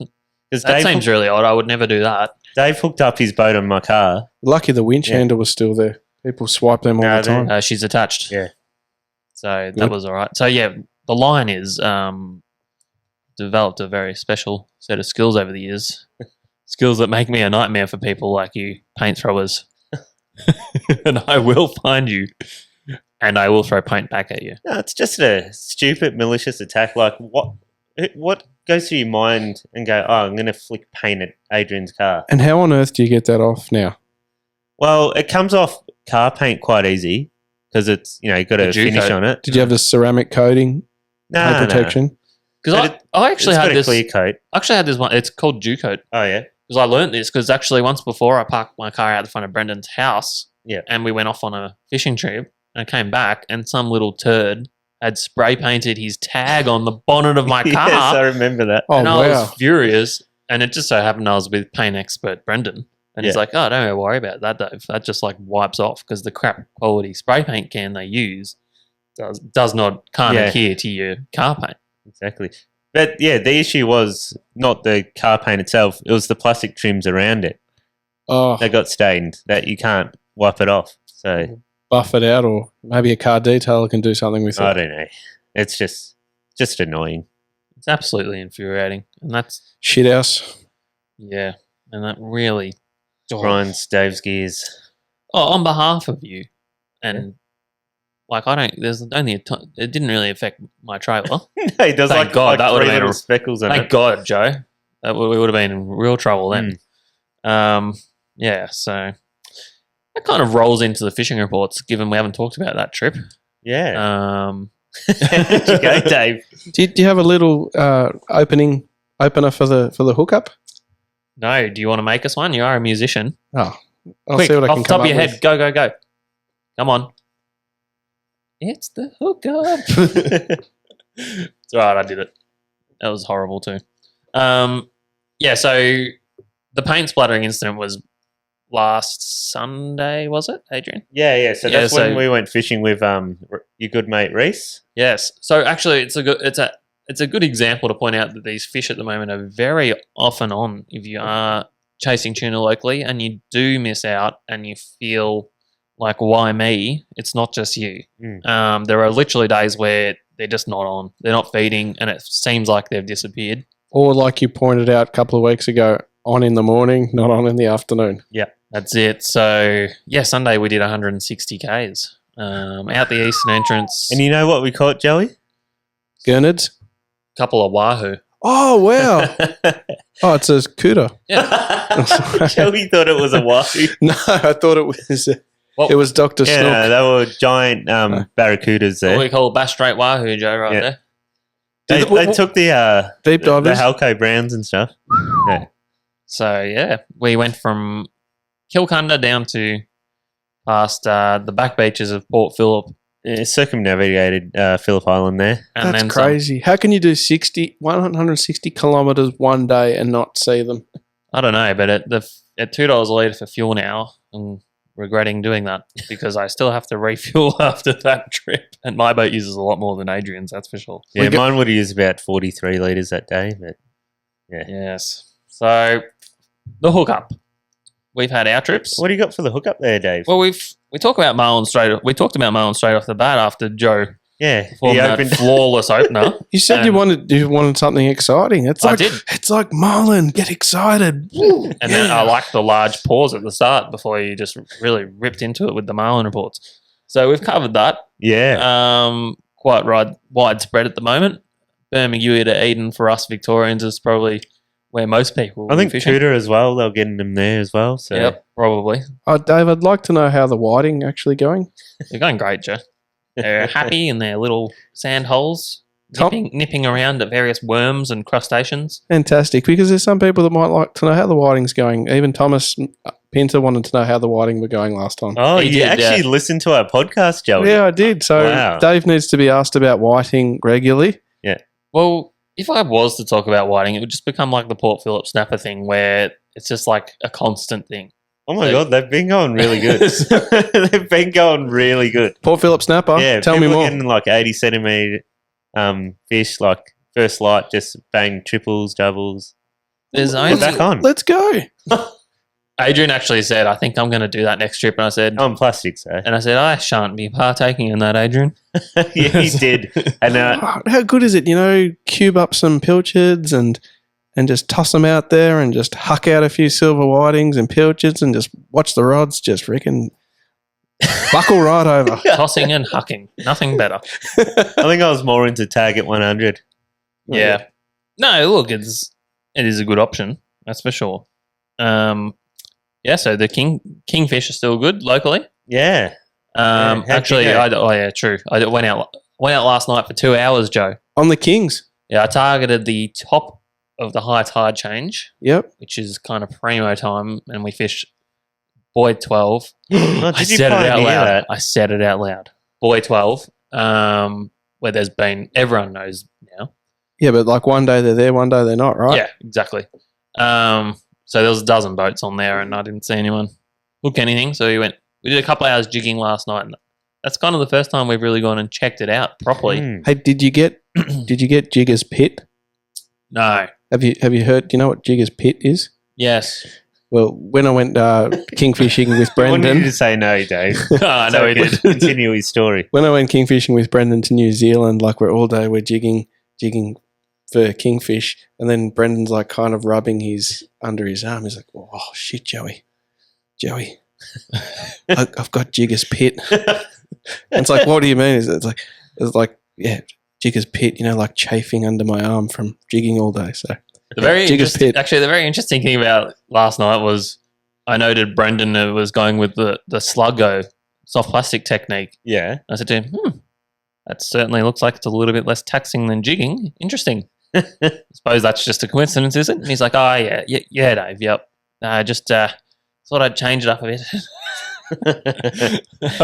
because that seems really odd. I would never do that. Dave hooked up his boat on my car. Lucky the winch handle was still there. People swipe them all No, the time. She's attached. Yeah. So that Good. was all right. So, yeah, the line is developed a very special set of skills over the years. Skills that make me a nightmare for people like you, paint throwers. And I will find you, and I will throw paint back at you. No, it's just a stupid, malicious attack. Like, what goes through your mind and go, I'm going to flick paint at Adrian's car? And how on earth do you get that off now? Well, it comes off car paint quite easy because it's, you got The a Dew finish coat. on it. Did you have the ceramic coating, No, paint protection? Because I actually It's had got a this. clear coat. I actually had this one. It's called Dew Coat. Oh, yeah. Because I learned this because actually once before I parked my car out the front of Brendan's house. Yeah. And we went off on a fishing trip and I came back and some little turd had spray painted his tag on the bonnet of my car. Yes, I remember that. Oh, and I wow. was furious. And it just so happened I was with paint expert Brendan. And he's Yeah. like, oh, don't worry about that, Dave. That just like wipes off because the crap quality spray paint can they use can't adhere to your car paint. Exactly. But, yeah, the issue was not the car paint itself. It was the plastic trims around it Oh, that got stained that you can't wipe it off. So, buff it out, or maybe a car detailer can do something with I it. don't know. It's just annoying. It's absolutely infuriating. And that's, Shit house. yeah. And that really Grinds Dave's gears. Oh, on behalf of you, and like there's only it didn't really affect my trailer. No, he does Thank God, that three would've been little a- speckles on Thank it. God, Joe. We would have been in real trouble then. Yeah, so that kind of rolls into the fishing reports, given we haven't talked about that trip. Yeah. How'd you go, Dave? Do you have a little opener for the hookup? No, do you want to make us one? You are a musician. Oh, I'll Quick, see what I off can the top come of your up head, with. go. Come on. It's the hookup. It's all right, I did it. That was horrible too. Yeah, so the paint splattering incident was last Sunday, was it, Adrian? Yeah. So Yeah, that's so- when we went fishing with your good mate Reese. Yes. So actually, it's a good example to point out that these fish at the moment are very off and on. If you are chasing tuna locally and you do miss out and you feel like, why me? It's not just you. There are literally days where they're just not on. They're not feeding, and it seems like they've disappeared. Or like you pointed out a couple of weeks ago, on in the morning, not on in the afternoon. That's it. So yeah, Sunday we did 160 k's out the eastern entrance. And you know what we caught, Joey? Gurnards? Couple of wahoo. Oh, wow. Oh, it's a cooter. Yeah. Joey thought it was a wahoo. No, I thought it was What- it was Dr. Yeah, Snook. no, they were giant barracudas What there. we call bass straight wahoo, Joe, right Yeah. there. They took the Deep the divers. Halco Browns and stuff. Yeah. So yeah, we went from Kilcunda down to past the back beaches of Port Phillip. Circumnavigated Phillip Island there. And That's then crazy. How can you do 160 kilometres one day and not see them? I don't know, but at $2 a litre for fuel now, I'm regretting doing that because I still have to refuel after that trip. And my boat uses a lot more than Adrian's, that's for sure. Yeah, mine would have used about 43 litres that day, but yeah. Yes. So the hookup. We've had our trips. What do you got for the hookup there, Dave? Well, we talked about Marlin straight off the bat after Joe Yeah, formed he that opened. flawless opener. You said you wanted something exciting. It's I like, did. It's like Marlin, get excited. Woo, And then I liked the large pause at the start before you just really ripped into it with the Marlin reports. So we've covered that. Yeah, Quite widespread at the moment. Bermagui to Eden for us Victorians is probably where most people will I think be fishing. Tudor as well. They're getting them there as well. So Yep, probably. Dave, I'd like to know how the whiting actually going. They're going great, Joe. They're happy in their little sand holes, Tom- nipping around at various worms and crustaceans. Fantastic, because there's some people that might like to know how the whiting's going. Even Thomas Pinter wanted to know how the whiting were going last time. Oh, He you did, actually listened to our podcast, Joey? Yeah, I did. So Wow. Dave needs to be asked about whiting regularly. Well, if I was to talk about whiting, it would just become like the Port Phillip snapper thing where it's just like a constant thing. Oh my So- god, they've been going really good. They've been going really good. Port Phillip snapper, Yeah, tell me people are more. getting like 80 centimetre fish, like first light, just bang triples, doubles. There's We're only back on. Let's go. Adrian actually said, "I think I'm going to do that next trip," and I said, On plastics, eh? "And I said I shan't be partaking in that, Adrian." Yeah, he did. And How good is it? Cube up some pilchards and just toss them out there and just huck out a few silver whitings and pilchards and just watch the rods just freaking buckle right over. Tossing and hucking, nothing better. I think I was more into tag at 100. Yeah. No, look, it is a good option. That's for sure. Yeah. So the kingfish are still good locally. Yeah. how'd you Actually, go? yeah, true. I went out last night for 2 hours, Joe. On the Kings. Yeah, I targeted the top of the high tide change, Yep. which is kind of primo time, and we fished Boy 12. Oh, I did you said it out pioneer loud. that? I said it out loud. Boy 12, where there's been, everyone knows now. Yeah, but like one day they're there, one day they're not, right? Yeah, exactly. So there was a dozen boats on there, and I didn't see anyone hook anything. So we did a couple hours jigging last night, and that's kind of the first time we've really gone and checked it out properly. Mm. Hey, did you get Jigger's Pit? No. Have you heard? Do you know what Jigger's Pit is? Yes. Well, when I went kingfishing with I wanted you Brendan, to say no, Dave. I So know we he could did. continue his story. when I went kingfishing with Brendan to New Zealand, like we're jigging for kingfish, and then Brendan's like kind of rubbing his under his arm. He's like, "Oh shit, Joey, I've got Jigger's Pit." And it's like, "What do you mean?" It's like, yeah, Jigger's Pit. Like chafing under my arm from jigging all day. So The very Jigger's Pit. Actually, the very interesting thing about last night was I noted Brendan was going with the sluggo soft plastic technique. Yeah. I said to him, that certainly looks like it's a little bit less taxing than jigging. Interesting. I suppose that's just a coincidence, is it? And he's like, oh, yeah, Dave, yep. I just thought I'd change it up a bit.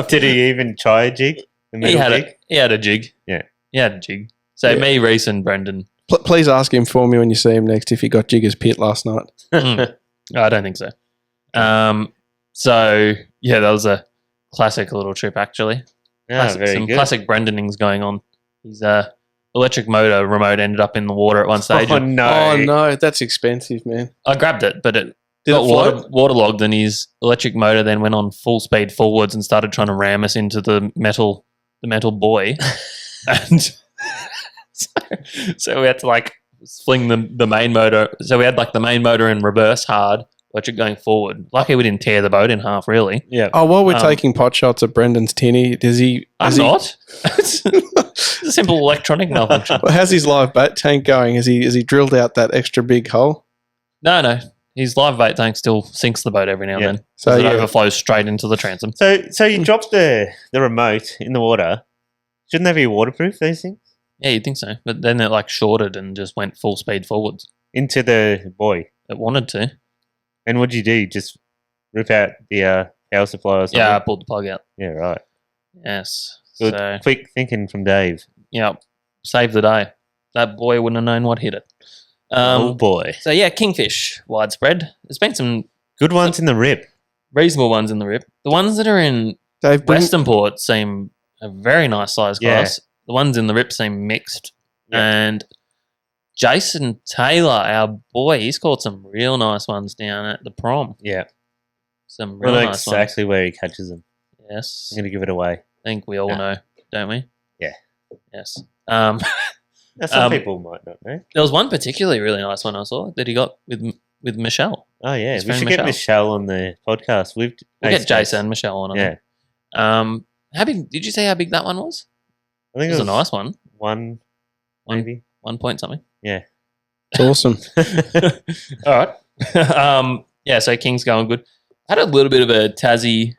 Did he even try a jig? The He middle had jig? a jig. Yeah. He had a jig. So Yeah. me, Reese, and Brendan. please ask him for me when you see him next if he got Jigger's Pit last night. I don't think so. So, yeah, that was a classic little trip, actually. Ah, very Some good. classic Brendanings going on. His electric motor remote ended up in the water at one stage. Oh, no. Oh no, that's expensive, man. I grabbed it, but it Did got it float? waterlogged, and his electric motor then went on full speed forwards and started trying to ram us into the metal buoy. And so we had to like fling the main motor. So we had like the main motor in reverse hard, electric going forward. Lucky we didn't tear the boat in half, really. Yeah. Oh, while we're Um, taking pot shots at Brendan's tinny, I'm not. It's a simple electronic malfunction. how's his live bait tank going? Has he drilled out that extra big hole? No. His live bait tank still sinks the boat every now and Yeah. then. So So it yeah. overflows straight into the transom. So you dropped the remote in the water. Shouldn't they be waterproof, these things? Yeah, you'd think so. But then it like shorted and just went full speed forwards. Into the buoy. It wanted to. And what'd you do? Just rip out the power supply or something. Yeah, I pulled the plug out. Yeah, right. Yes. Good, So, quick thinking from Dave. yeah, saved the day. That boy wouldn't have known what hit it. Oh boy, So, yeah, kingfish, widespread. There's been some good ones in the rip. reasonable ones in the rip. The ones that are in Dave, Western Port seem a very nice size Yeah. class. The ones in the rip seem mixed. Yeah. And Jason Taylor, our boy, he's caught some real nice ones down at the prom. Yeah, Some I real know nice exactly where he catches them. ones. Yes. I'm gonna give it away. I think we all Yeah. know, don't we? Yeah. Yes. Now, some Um, people might not know. There was one particularly really nice one I saw that he got with Michelle. Oh yeah, his we friend should get Michelle. Michelle on the podcast. We'll get Jason and Michelle on. Yeah, How big? Did you say how big that one was? I think It was a nice one. one, maybe. 1 point something. Yeah. it's awesome. All right. Yeah. So King's going good. I had a little bit of a Tassie.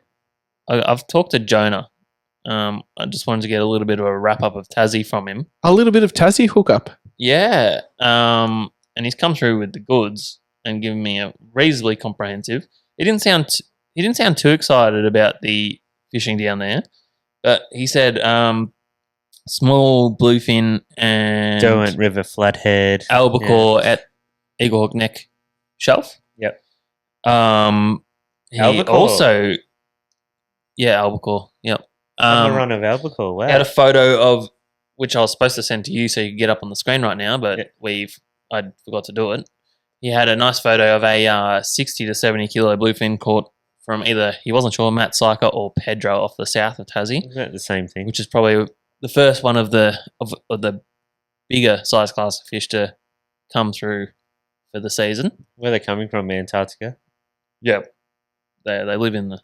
I've talked to Jonah. I just wanted to get a little bit of a wrap up of Tassie from him. A little bit of Tassie hookup. Yeah. And he's come through with the goods and given me a reasonably comprehensive. He didn't sound too excited about the fishing down there, but he said small bluefin and Derwent River Flathead. albacore at Eaglehawk Neck Shelf. Yep. He Albacore? also, yeah, albacore. Yep. I'm a run of albacore. Wow. He had a photo of which I was supposed to send to you so you can get up on the screen right now, but Yeah. I forgot to do it. He had a nice photo of a 60 to 70 kilo bluefin caught from either, he wasn't sure, Matt Syker or Pedro off the south of Tassie, Isn't that the same thing? which is probably the first one of the bigger size class of fish to come through for the season. Where are they coming from? Antarctica? Yep. They live in Oh,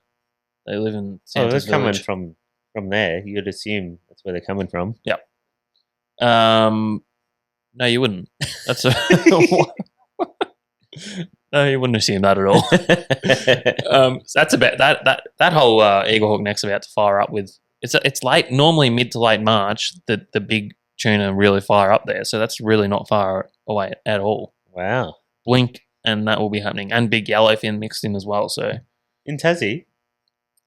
Santa's they're coming village. from there. You'd assume that's where they're coming from. No, you wouldn't. That's a no, you wouldn't assume that at all. So that's about that whole Eaglehawk Neck's about to fire up with. It's late, normally mid to late March that the big tuna really fire up there. So that's really not far away at all. Wow. Blink, and that will be happening, and big yellowfin mixed in as well. So In Tassie?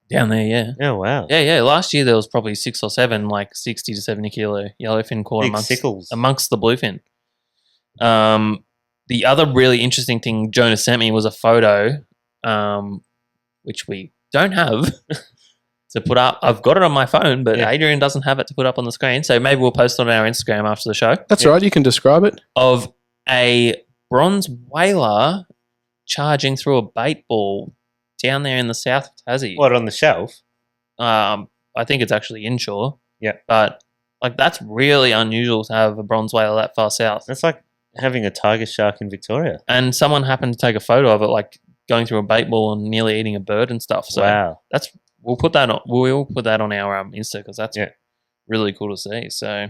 down there, yeah. Oh, wow. Yeah. Last year there was probably 6 or 7, like 60 to 70 kilo yellowfin caught Big sickles. amongst the bluefin. The other really interesting thing Jonah sent me was a photo, which we don't have to put up. I've got it on my phone, but Yeah. Adrian doesn't have it to put up on the screen. So maybe we'll post it on our Instagram after the show That's right. You can describe it. of a bronze whaler charging through a bait ball down there in the south of Tassie. What, on the shelf? I think it's actually inshore. Yeah. But like that's really unusual to have a bronze whale that far south. That's like having a tiger shark in Victoria. And someone happened to take a photo of it, like going through a bait ball and nearly eating a bird and stuff. So Wow. we'll put that on. We'll put that on our Insta because that's Yeah. really cool to see. So,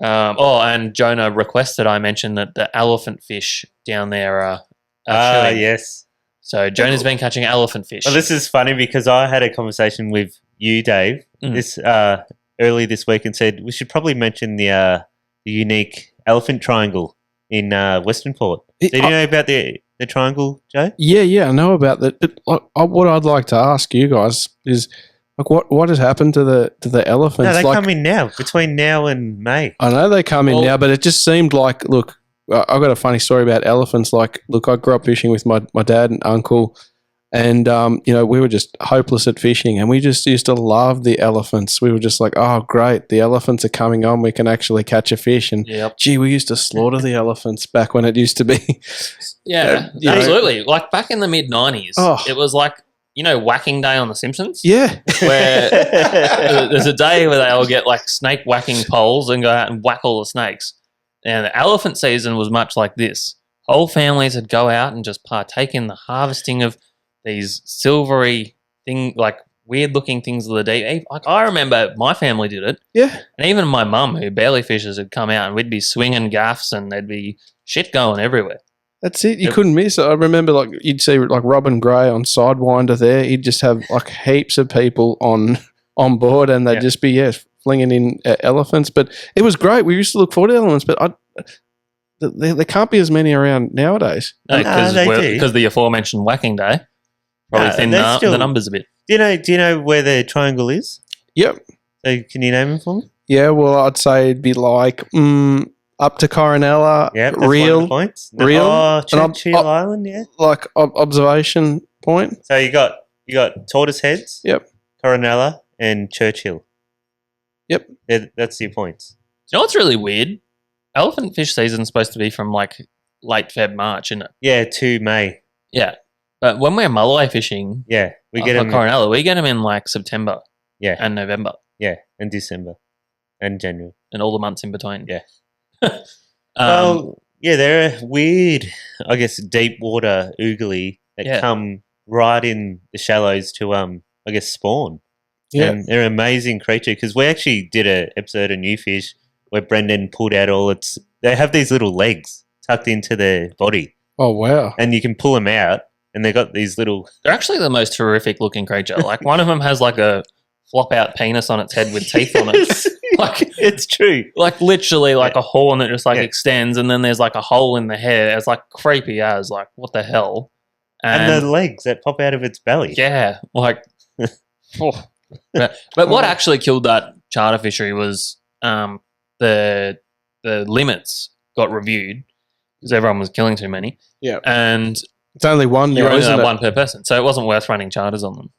and Jonah requested I mention that the elephant fish down there are chilling. Yes. So Jonah's been catching elephant fish. Well, this is funny because I had a conversation with you, Dave, this early this week, and said we should probably mention the unique elephant triangle in Western Port. Did you know about the triangle, Joe? Yeah, I know about that. But what I'd like to ask you guys is, like, what has happened to the elephants? No, they like, come in now, between now and May. I know they come in Well- now, but it just seemed like, look, I've got a funny story about elephants. Like, look, I grew up fishing with my dad and uncle, and we were just hopeless at fishing, and we just used to love the elephants. We were just like, oh, great, the elephants are coming on. We can actually catch a fish, and Yep. gee, we used to slaughter the elephants back when it used to be. Yeah, you know- absolutely. Like back in the mid '90s, Oh. it was like whacking day on The Simpsons. Yeah, Where there's a day where they'll get like snake whacking poles and go out and whack all the snakes. And the elephant season was much like this. Whole families would go out and just partake in the harvesting of these silvery like weird looking things of the deep. Like I remember my family did it, yeah. and even my mum, who barely fishes, would come out and we'd be swinging gaffs and there'd be shit going everywhere. That's it. You couldn't miss it. I remember, like, you'd see like Robin Gray on Sidewinder there. He'd just have like heaps of people on board, and they'd just be flinging in elephants. But it was great. We used to look forward to elephants, but there can't be as many around nowadays. No, they do. because the aforementioned whacking day probably thinned they're the numbers a bit. Do you know where the triangle is? Yep. So can you name them for me? Yeah, well, I'd say it'd be like up to Coronella, Yeah, that's one of the real, points. real, Oh, and I'm- Churchill Island, yeah. like observation point. So you got Tortoise Heads, Yep. Coronella, and Churchill. Yep. That's your points. You know what's really weird? Elephant fish season's supposed to be from like late Feb, March, isn't it? Yeah, to May. Yeah. But when we're mulloway fishing, Yeah, we get for them. Coronella, we get them in like September Yeah, and November yeah, and December, and January. and all the months in between. Yeah. Um, Yeah, they're a weird, I guess, deep water oogly that Yeah. come right in the shallows to, I guess, spawn. Yeah. And they're an amazing creature because we actually did an episode of New Fish where Brendan pulled out all its. They have these little legs tucked into their body, Oh wow. and you can pull them out, and they got these little. they're actually the most horrific looking creature. Like one of them has like a flop out penis on its head with teeth on it. Like It's true. like literally like a horn that just like Yeah. extends and then there's like a hole in the head. It's like creepy as like what the hell? And the legs that pop out of its belly. yeah, like oh. But what actually killed that charter fishery was the limits got reviewed because everyone was killing too many. Yeah. And It's only one you now, only isn't had it? one per person. So it wasn't worth running charters on them.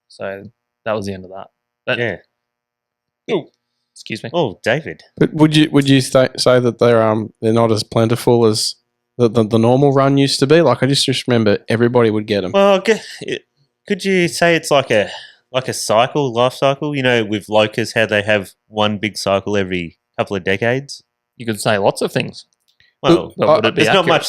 So that was the end of that. But Yeah. excuse me. Oh, David. But would you say that they're not as plentiful as the normal run used to be? Like I just remember everybody would get them. Well, could you say it's like a cycle, life cycle? You know, with locusts, how they have one big cycle every couple of decades. You could say lots of things. Well, But would it be there's not accurate? much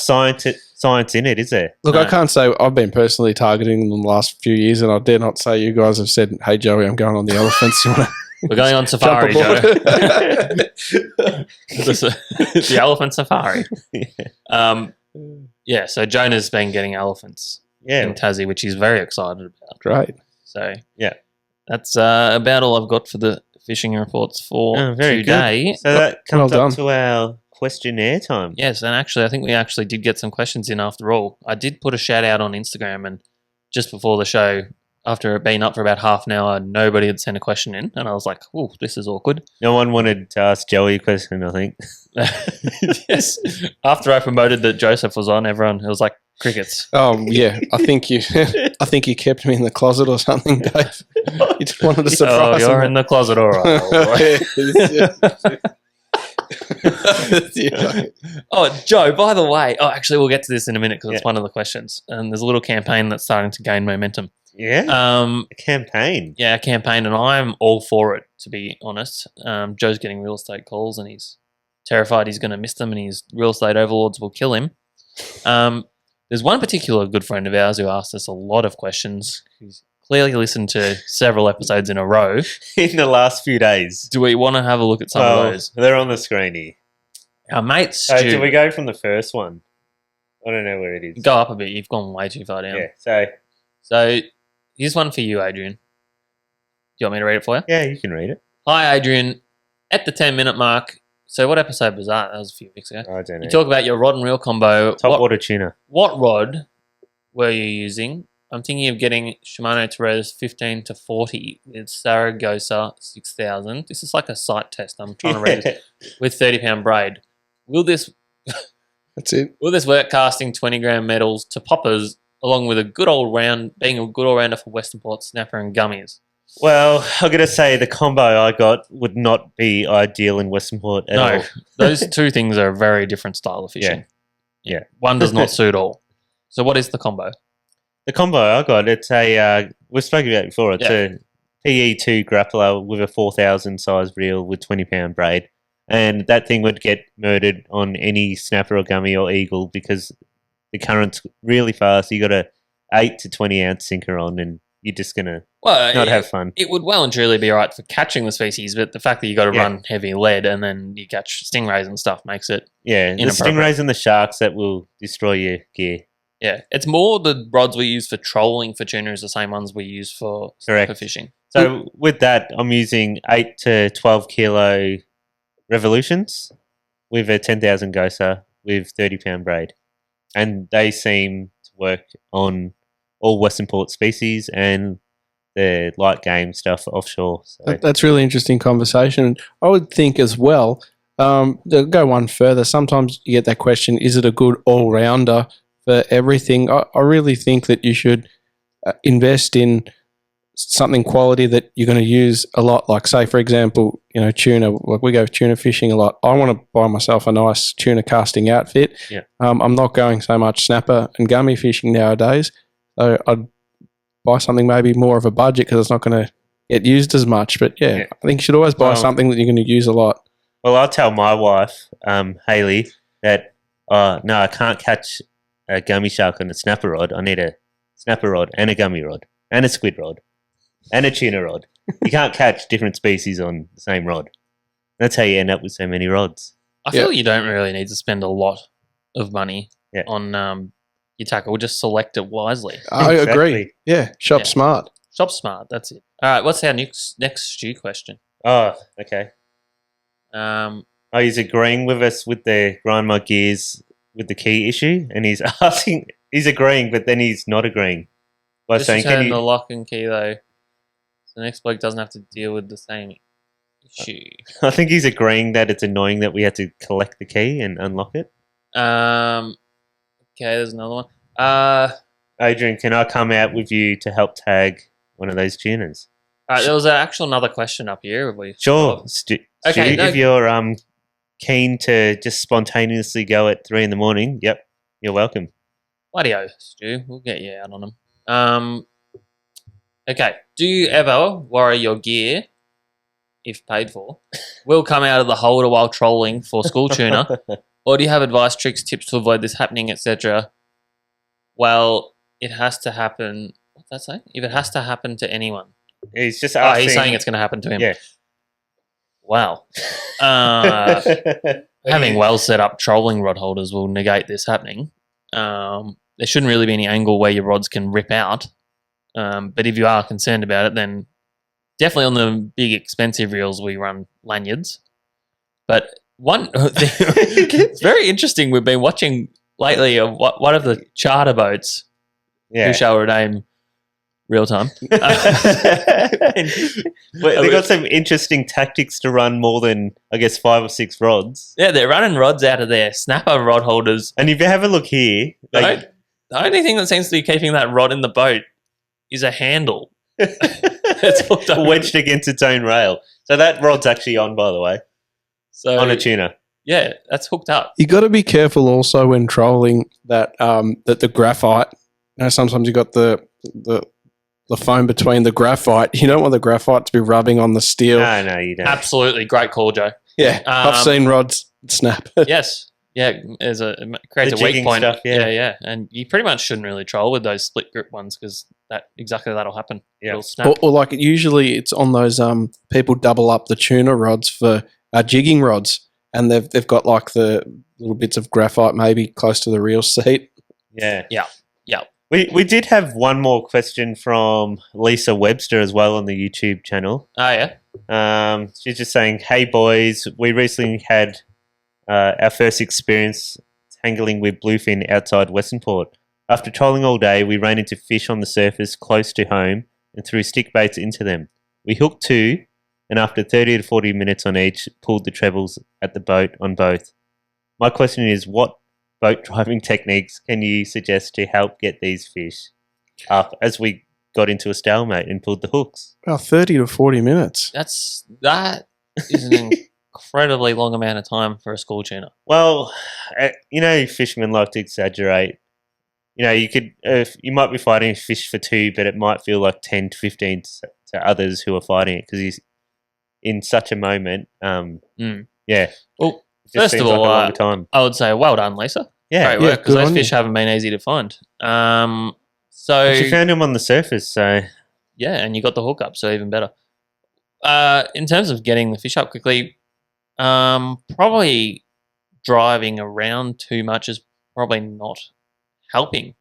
science in it, is there? Look, No. I can't say I've been personally targeting them the last few years, and I dare not say you guys have said, "Hey Joey, I'm going on the elephants." You wanna We're going on jump safari, Joe. aboard? The elephant safari. Yeah, so Jonah's been getting elephants Yeah. in Tassie, which he's very excited about. Great. So Yeah. that's about all I've got for the fishing reports for Oh, very today. So that comes Well up done. to our questionnaire time. Yes, and actually, I think we actually did get some questions in after all. I did put a shout out on Instagram, and just before the show, after it being up for about half an hour, nobody had sent a question in, and I was like, "Oh, this is awkward." No one wanted to ask Joey a question, I think. Yes. After I promoted that Joseph was on, everyone it was like crickets. Oh yeah, I think you kept me in the closet or something, Dave. You just wanted to Oh, surprise you're me. in the closet, all right. all right. Yeah. Oh, Joe, by the way, actually, we'll get to this in a minute because it's Yeah. one of the questions. And there's a little campaign that's starting to gain momentum. Yeah. A campaign. Yeah, a campaign, and I'm all for it, to be honest. Joe's getting real estate calls, and he's terrified he's going to miss them, and his real estate overlords will kill him. There's one particular good friend of ours who asked us a lot of questions. He's clearly listened to several episodes in a row. In the last few days. Do we want to have a look at some of those? They're on the screen here. Our mate So Stu, do we go from the first one? I don't know where it is. go up a bit. You've gone way too far down. Yeah. So So here's one for you, Adrian. Do you want me to read it for you? yeah, you can read it. Hi, Adrian. At the 10-minute mark. So what episode was that? That was a few weeks ago. I don't know. You talk about your rod and reel combo. Top water tuna. What rod were you using? I'm thinking of getting Shimano Torres 15 to 40 with Saragossa 6000. This is like a sight test. I'm trying to read this. With 30-pound braid. Will this work casting 20-gram metals to poppers along with a good all round, being a good all rounder for Western Port, snapper, and gummies? Well, I'm going to say the combo I got would not be ideal in Western Port at all. Those two things are a very different style of fishing. Yeah. One does not suit all. So what is the combo? The combo I got, it's we've spoken about it before, it's a PE2 grappler with a 4,000 size reel with 20-pound braid. And that thing would get murdered on any snapper or gummy or eagle because the current's really fast. You got a 8 to 20 ounce sinker on and you're just going to not have fun. It would well and truly be all right for catching the species, but the fact that you got to Yeah. run heavy lead and then you catch stingrays and stuff makes it, Yeah, the inappropriate. stingrays and the sharks that will destroy your gear. yeah. It's more the rods we use for trolling for tuna is the same ones we use for Correct. fishing. So with that, I'm using 8 to 12 kilo revolutions with a 10,000 gosa with 30-pound braid. And they seem to work on all Western Port species and the light game stuff offshore. So. That's really interesting conversation. I would think as well, to go one further, sometimes you get that question, is it a good all-rounder for everything? I really think that you should invest in something quality that you're going to use a lot. Like, say, for example, tuna. Like, we go tuna fishing a lot. I want to buy myself a nice tuna casting outfit. Yeah. I'm not going so much snapper and gummy fishing nowadays. So I'd buy something maybe more of a budget because it's not going to get used as much. But yeah, I think you should always buy something that you're going to use a lot. Well, I'll tell my wife, Hayley, that no, I can't catch a gummy shark on a snapper rod. I need a snapper rod and a gummy rod and a squid rod and a tuna rod. You can't catch different species on the same rod. That's how you end up with so many rods. I feel you don't really need to spend a lot of money Yeah. on your tackle. Just select it wisely. I agree. Exactly. Yeah, shop Yeah. smart. Shop smart. That's it. All right. What's our next stew question? Oh, okay. Um, Oh, he's agreeing with us with the grind my gears with the key issue, and he's asking, he's agreeing, but then he's not agreeing by just saying, "Can return you?" the lock and key though, so the next bloke doesn't have to deal with the same issue. I think he's agreeing that it's annoying that we had to collect the key and unlock it. Okay. There's another one. Adrian, can I come out with you to help tag one of those tuners? All right. There was another question up here. Have we? Sure, Stu. Okay, no- If you're keen to just spontaneously go at 3 a.m, yep, you're welcome. Bloody-o, Stu. We'll get you out on them. Okay. Do you ever worry your gear, if paid for, will come out of the holder while trolling for school tuna? Or do you have advice, tricks, tips to avoid this happening, etc.? Well, it has to happen. What's that say? If it has to happen to anyone. He's just Oh, asking. he's saying it's going to happen to him. Yeah. Wow. Having well set up trolling rod holders will negate this happening. There shouldn't really be any angle where your rods can rip out. But if you are concerned about it, then definitely on the big expensive reels we run lanyards. But one thing, it's very interesting. We've been watching lately of one of the charter boats Yeah. who shall rename real time. But they got some interesting tactics to run more than, I guess, 5 or 6 rods. Yeah, they're running rods out of their snapper rod holders. And if you have a look here, The only thing that seems to be keeping that rod in the boat is a handle. It's hooked up. wedged against its own rail. So that rod's actually on, by the way, So on a tuna. yeah, that's hooked up. You got to be careful also when trolling that that the graphite. Sometimes you got the foam between the graphite. You don't want the graphite to be rubbing on the steel. No, you don't. Absolutely, great call, Joe. Yeah, I've seen rods snap. Yes, yeah, it creates The a weak jigging point. stuff, yeah. yeah, and you pretty much shouldn't really troll with those split grip ones because that'll happen. Yeah. It'll snap. Or like usually it's on those people double up the tuna rods for jigging rods, and they've got like the little bits of graphite maybe close to the reel seat. Yeah. Yeah. We did have one more question from Lisa Webster as well on the YouTube channel. Oh yeah. She's just saying, "Hey boys, we recently had our first experience tangling with bluefin outside Western Port. After trolling all day, we ran into fish on the surface close to home and threw stick baits into them. We hooked 2, and after 30 to 40 minutes on each, pulled the trebles at the boat on both. My question is, what boat driving techniques can you suggest to help get these fish up as we got into a stalemate and pulled the hooks?" Well, 30 to 40 minutes. That is an incredibly long amount of time for a school tuna. Well, fishermen like to exaggerate. You might be fighting a fish for 2, but it might feel like 10 to 15 to others who are fighting it because he's in such a moment. Yeah. Well, It just first seems of all, like a longer time. I would say well done, Lisa. Yeah. Great work because good those on fish you. haven't been easy to find. So She found him on the surface, so yeah, and you got the hook up, so even better. In terms of getting the fish up quickly, probably driving around too much is probably not helping.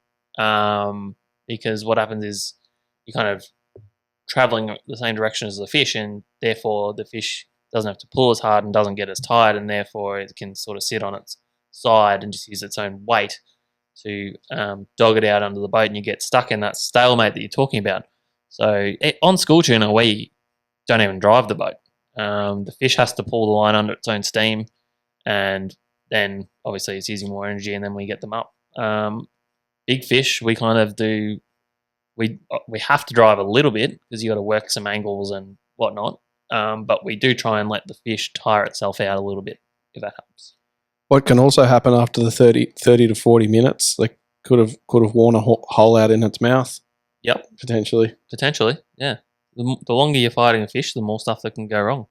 Because what happens is you're kind of traveling the same direction as the fish, and therefore the fish doesn't have to pull as hard and doesn't get as tired, and therefore it can sort of sit on its side and just use its own weight to dog it out under the boat, and you get stuck in that stalemate that you're talking about. So on school tuna, we don't even drive the boat. The fish has to pull the line under its own steam, and then obviously it's using more energy, and then we get them up. Big fish, we kind of do. We have to drive a little bit because you got to work some angles and whatnot. But we do try and let the fish tire itself out a little bit if that helps. What can also happen after the 30 to 40 minutes? They could have worn a hole out in its mouth. Yep, Potentially. Yeah. The longer you're fighting a fish, the more stuff that can go wrong.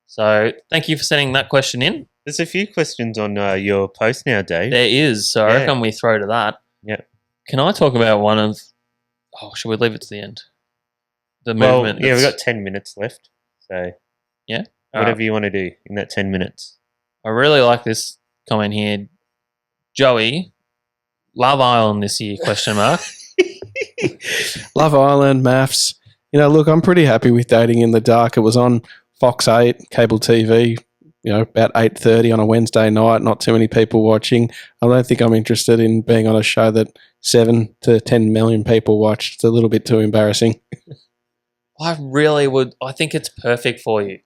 So thank you for sending that question in. There's a few questions on your post now, Dave. There is, so I reckon we throw to that. Yeah. Can I talk about one of? Oh, should we leave it to the end? The movement. Yeah, we've got 10 minutes left. So Yeah. whatever you want to do in that 10 minutes. I really like this comment here. Joey, Love Island this year, question mark. Love Island, maths. Look, I'm pretty happy with Dating in the Dark. It was on Fox 8, cable TV, about 8:30 on a Wednesday night. Not too many people watching. I don't think I'm interested in being on a show that 7 to 10 million people watch. It's a little bit too embarrassing. I really would. I think it's perfect for you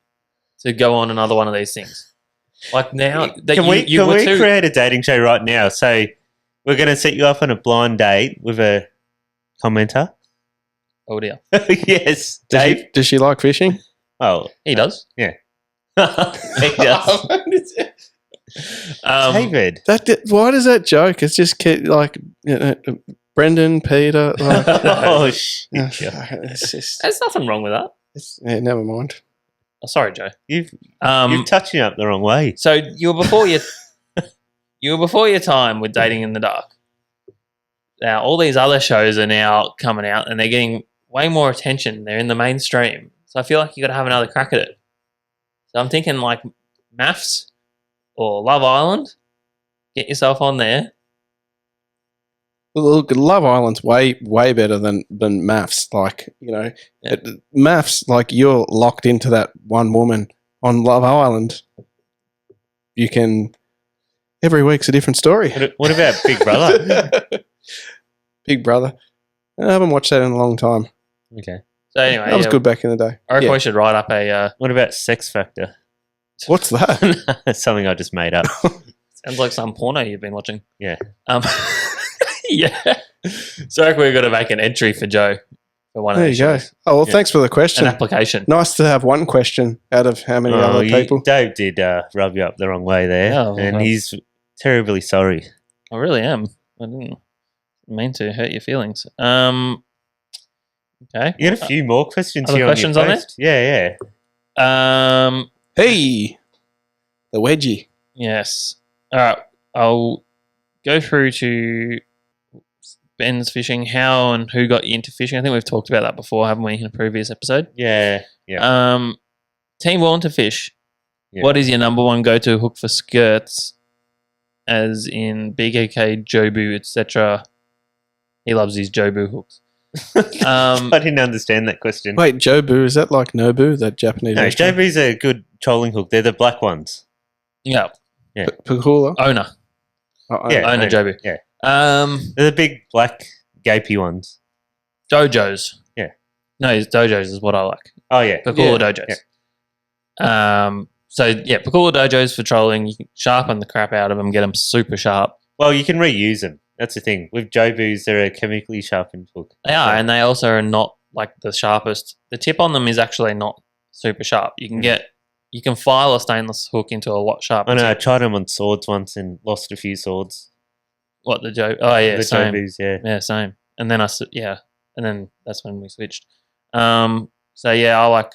to go on another one of these things. Like now that Can we create a dating show right now? So we're going to set you up on a blind date with a commenter. Oh dear, Yes, Dave. Does she like fishing? Oh, he does. yeah. He does. David. Why does that joke? It's just like Brendan, Peter. Like, Oh, shit. it's just, There's nothing wrong with that. never mind. Oh, sorry, Joe. You're touching up the wrong way. So you were before your time with Dating in the Dark. Now all these other shows are now coming out, and they're getting way more attention. They're in the mainstream, so I feel like you got to have another crack at it. So I'm thinking like Maths or Love Island. Get yourself on there. Look, Love Island's way better than maths. Like maths, like you're locked into that one woman. On Love Island, you can. Every week's a different story. What about Big Brother? Big Brother. I haven't watched that in a long time. Okay. So anyway, That was good back in the day. I reckon we should write up a. What about Sex Factor? What's that? That's something I just made up. Sounds like some porno you've been watching. Yeah. Yeah. So I reckon we've got to make an entry for Joe for one of There these you go. shows. Oh, well, thanks for the An question. application. Nice to have one question out of how many other people. Dave did rub you up the wrong way there, and he's terribly sorry. I really am. I didn't mean to hurt your feelings. Okay. You got a few more questions Other here questions on on your there? post. Yeah. Hey, the wedgie. Yes. All right. I'll go through to Ben's fishing. How and who got you into fishing? I think we've talked about that before, haven't we, in a previous episode? Yeah. Team born to fish. Yeah. What is your number one go-to hook for skirts? As in BKK, Jobu, etc. He loves his Jobu hooks. I didn't understand that question. Wait, Jobu, is that like Nobu, that Japanese No, restaurant? Jobu's a good trolling hook. They're the black ones. Yeah. Pakula? Owner. Yeah. Owner Jobu. Yeah. They're the big black gapey ones. Dojos. Yeah. No, Dojos is what I like. Oh, yeah. Pakula Dojos. Yeah. So, yeah, Pakula Dojos for trolling. You can sharpen the crap out of them, get them super sharp. Well, you can reuse them. That's the thing. With Jobus, they're a chemically sharpened hook. They are, and they also are not like the sharpest. The tip on them is actually not super sharp. You can file a stainless hook into a lot sharper. I know. I tip. tried them on swords once and lost a few swords. What the Joe? Oh yeah, The same. Jobus, yeah. Yeah, same. And then and then that's when we switched. So yeah, I like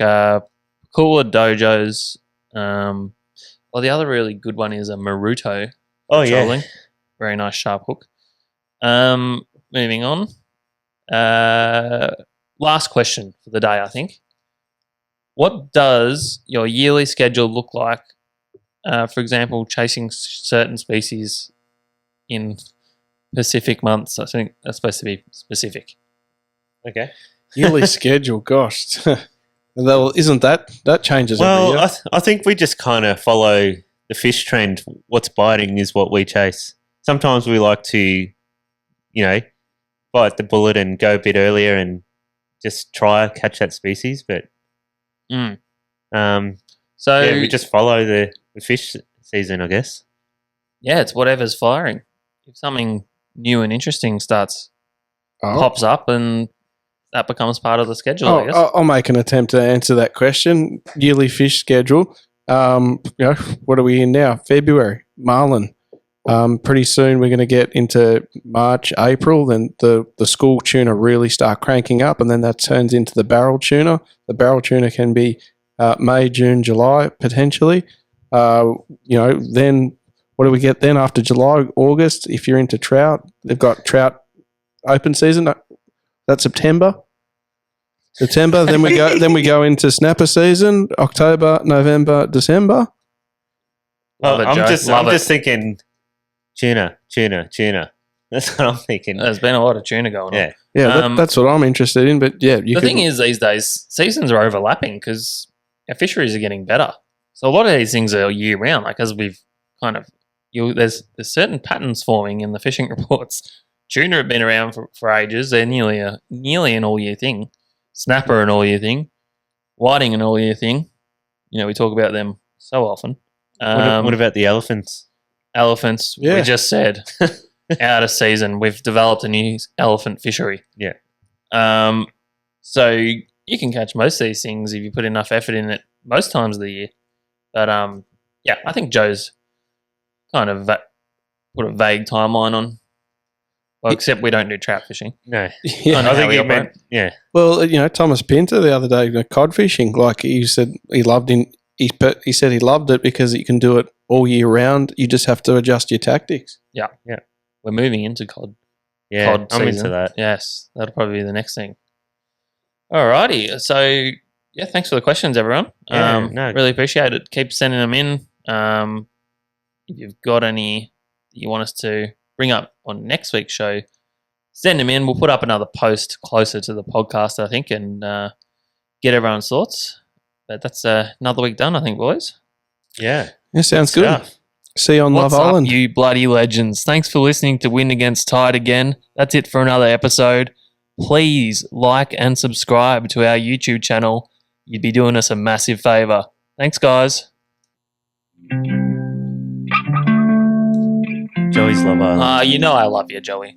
cooler dojos. Well, the other really good one is a Maruto. Oh yeah. Trolling. Very nice sharp hook. Moving on. Last question for the day, I think. What does your yearly schedule look like? For example, chasing certain species in Pacific months. I think that's supposed to be specific. Okay. Yearly schedule, gosh. Well, isn't that changes every Well, year? I think we just kind of follow the fish trend. What's biting is what we chase. Sometimes we like to, bite the bullet and go a bit earlier and just try catch that species. But Mm. um, So yeah, we just follow the fish season, I guess. yeah, it's whatever's firing. If something new and interesting Oh. pops up, and that becomes part of the schedule, I guess. I'll make an attempt to answer that question. Yearly fish schedule. What are we in now? February. Marlin. Pretty soon we're going to get into March, April. Then the school tuna really start cranking up, and then that turns into the barrel tuna. The barrel tuna can be May, June, July potentially. Then what do we get then after July, August? If you're into trout, they've got trout open season. That's September. Then we go into snapper season. October, November, December. Love it, I'm Joe. Love it. just thinking tuna. That's what I'm thinking. There's been a lot of tuna going on. Yeah. Yeah, that's what I'm interested in. But yeah, The thing is, these days, seasons are overlapping because our fisheries are getting better. So a lot of these things are year round. Like as we've kind of, there's certain patterns forming in the fishing reports. Tuna have been around for ages. They're nearly an all year thing. Snapper an all year thing. Whiting an all year thing. We talk about them so often. What about the elephants? Elephants? Yeah. We just said out of season. We've developed a new elephant fishery. Yeah. So you can catch most of these things if you put enough effort in it most times of the year. But yeah, I think Joe's kind of put a vague timeline on. Well, except we don't do trout fishing. No. yeah. I know I think how we he meant, operate. yeah. Well, Thomas Pinter the other day, cod fishing. Like he said, he loved it. He said he loved it because you can do it all year round. You just have to adjust your tactics. Yeah. We're moving into cod. Yeah, cod I'm season. into that. Yes, that'll probably be the next thing. Alrighty. So yeah, thanks for the questions, everyone. Yeah, no. Really appreciate it. Keep sending them in. If you've got any that you want us to bring up on next week's show, send them in. We'll put up another post closer to the podcast, I think, and get everyone's thoughts. But that's another week done, I think, boys. Yeah. Yeah, sounds good. Stuff. See you on What's Love up, Island. you bloody legends? Thanks for listening to Win Against Tide again. That's it for another episode. Please like and subscribe to our YouTube channel. You'd be doing us a massive favour. Thanks, guys. Joey's Love Island. I love you, Joey.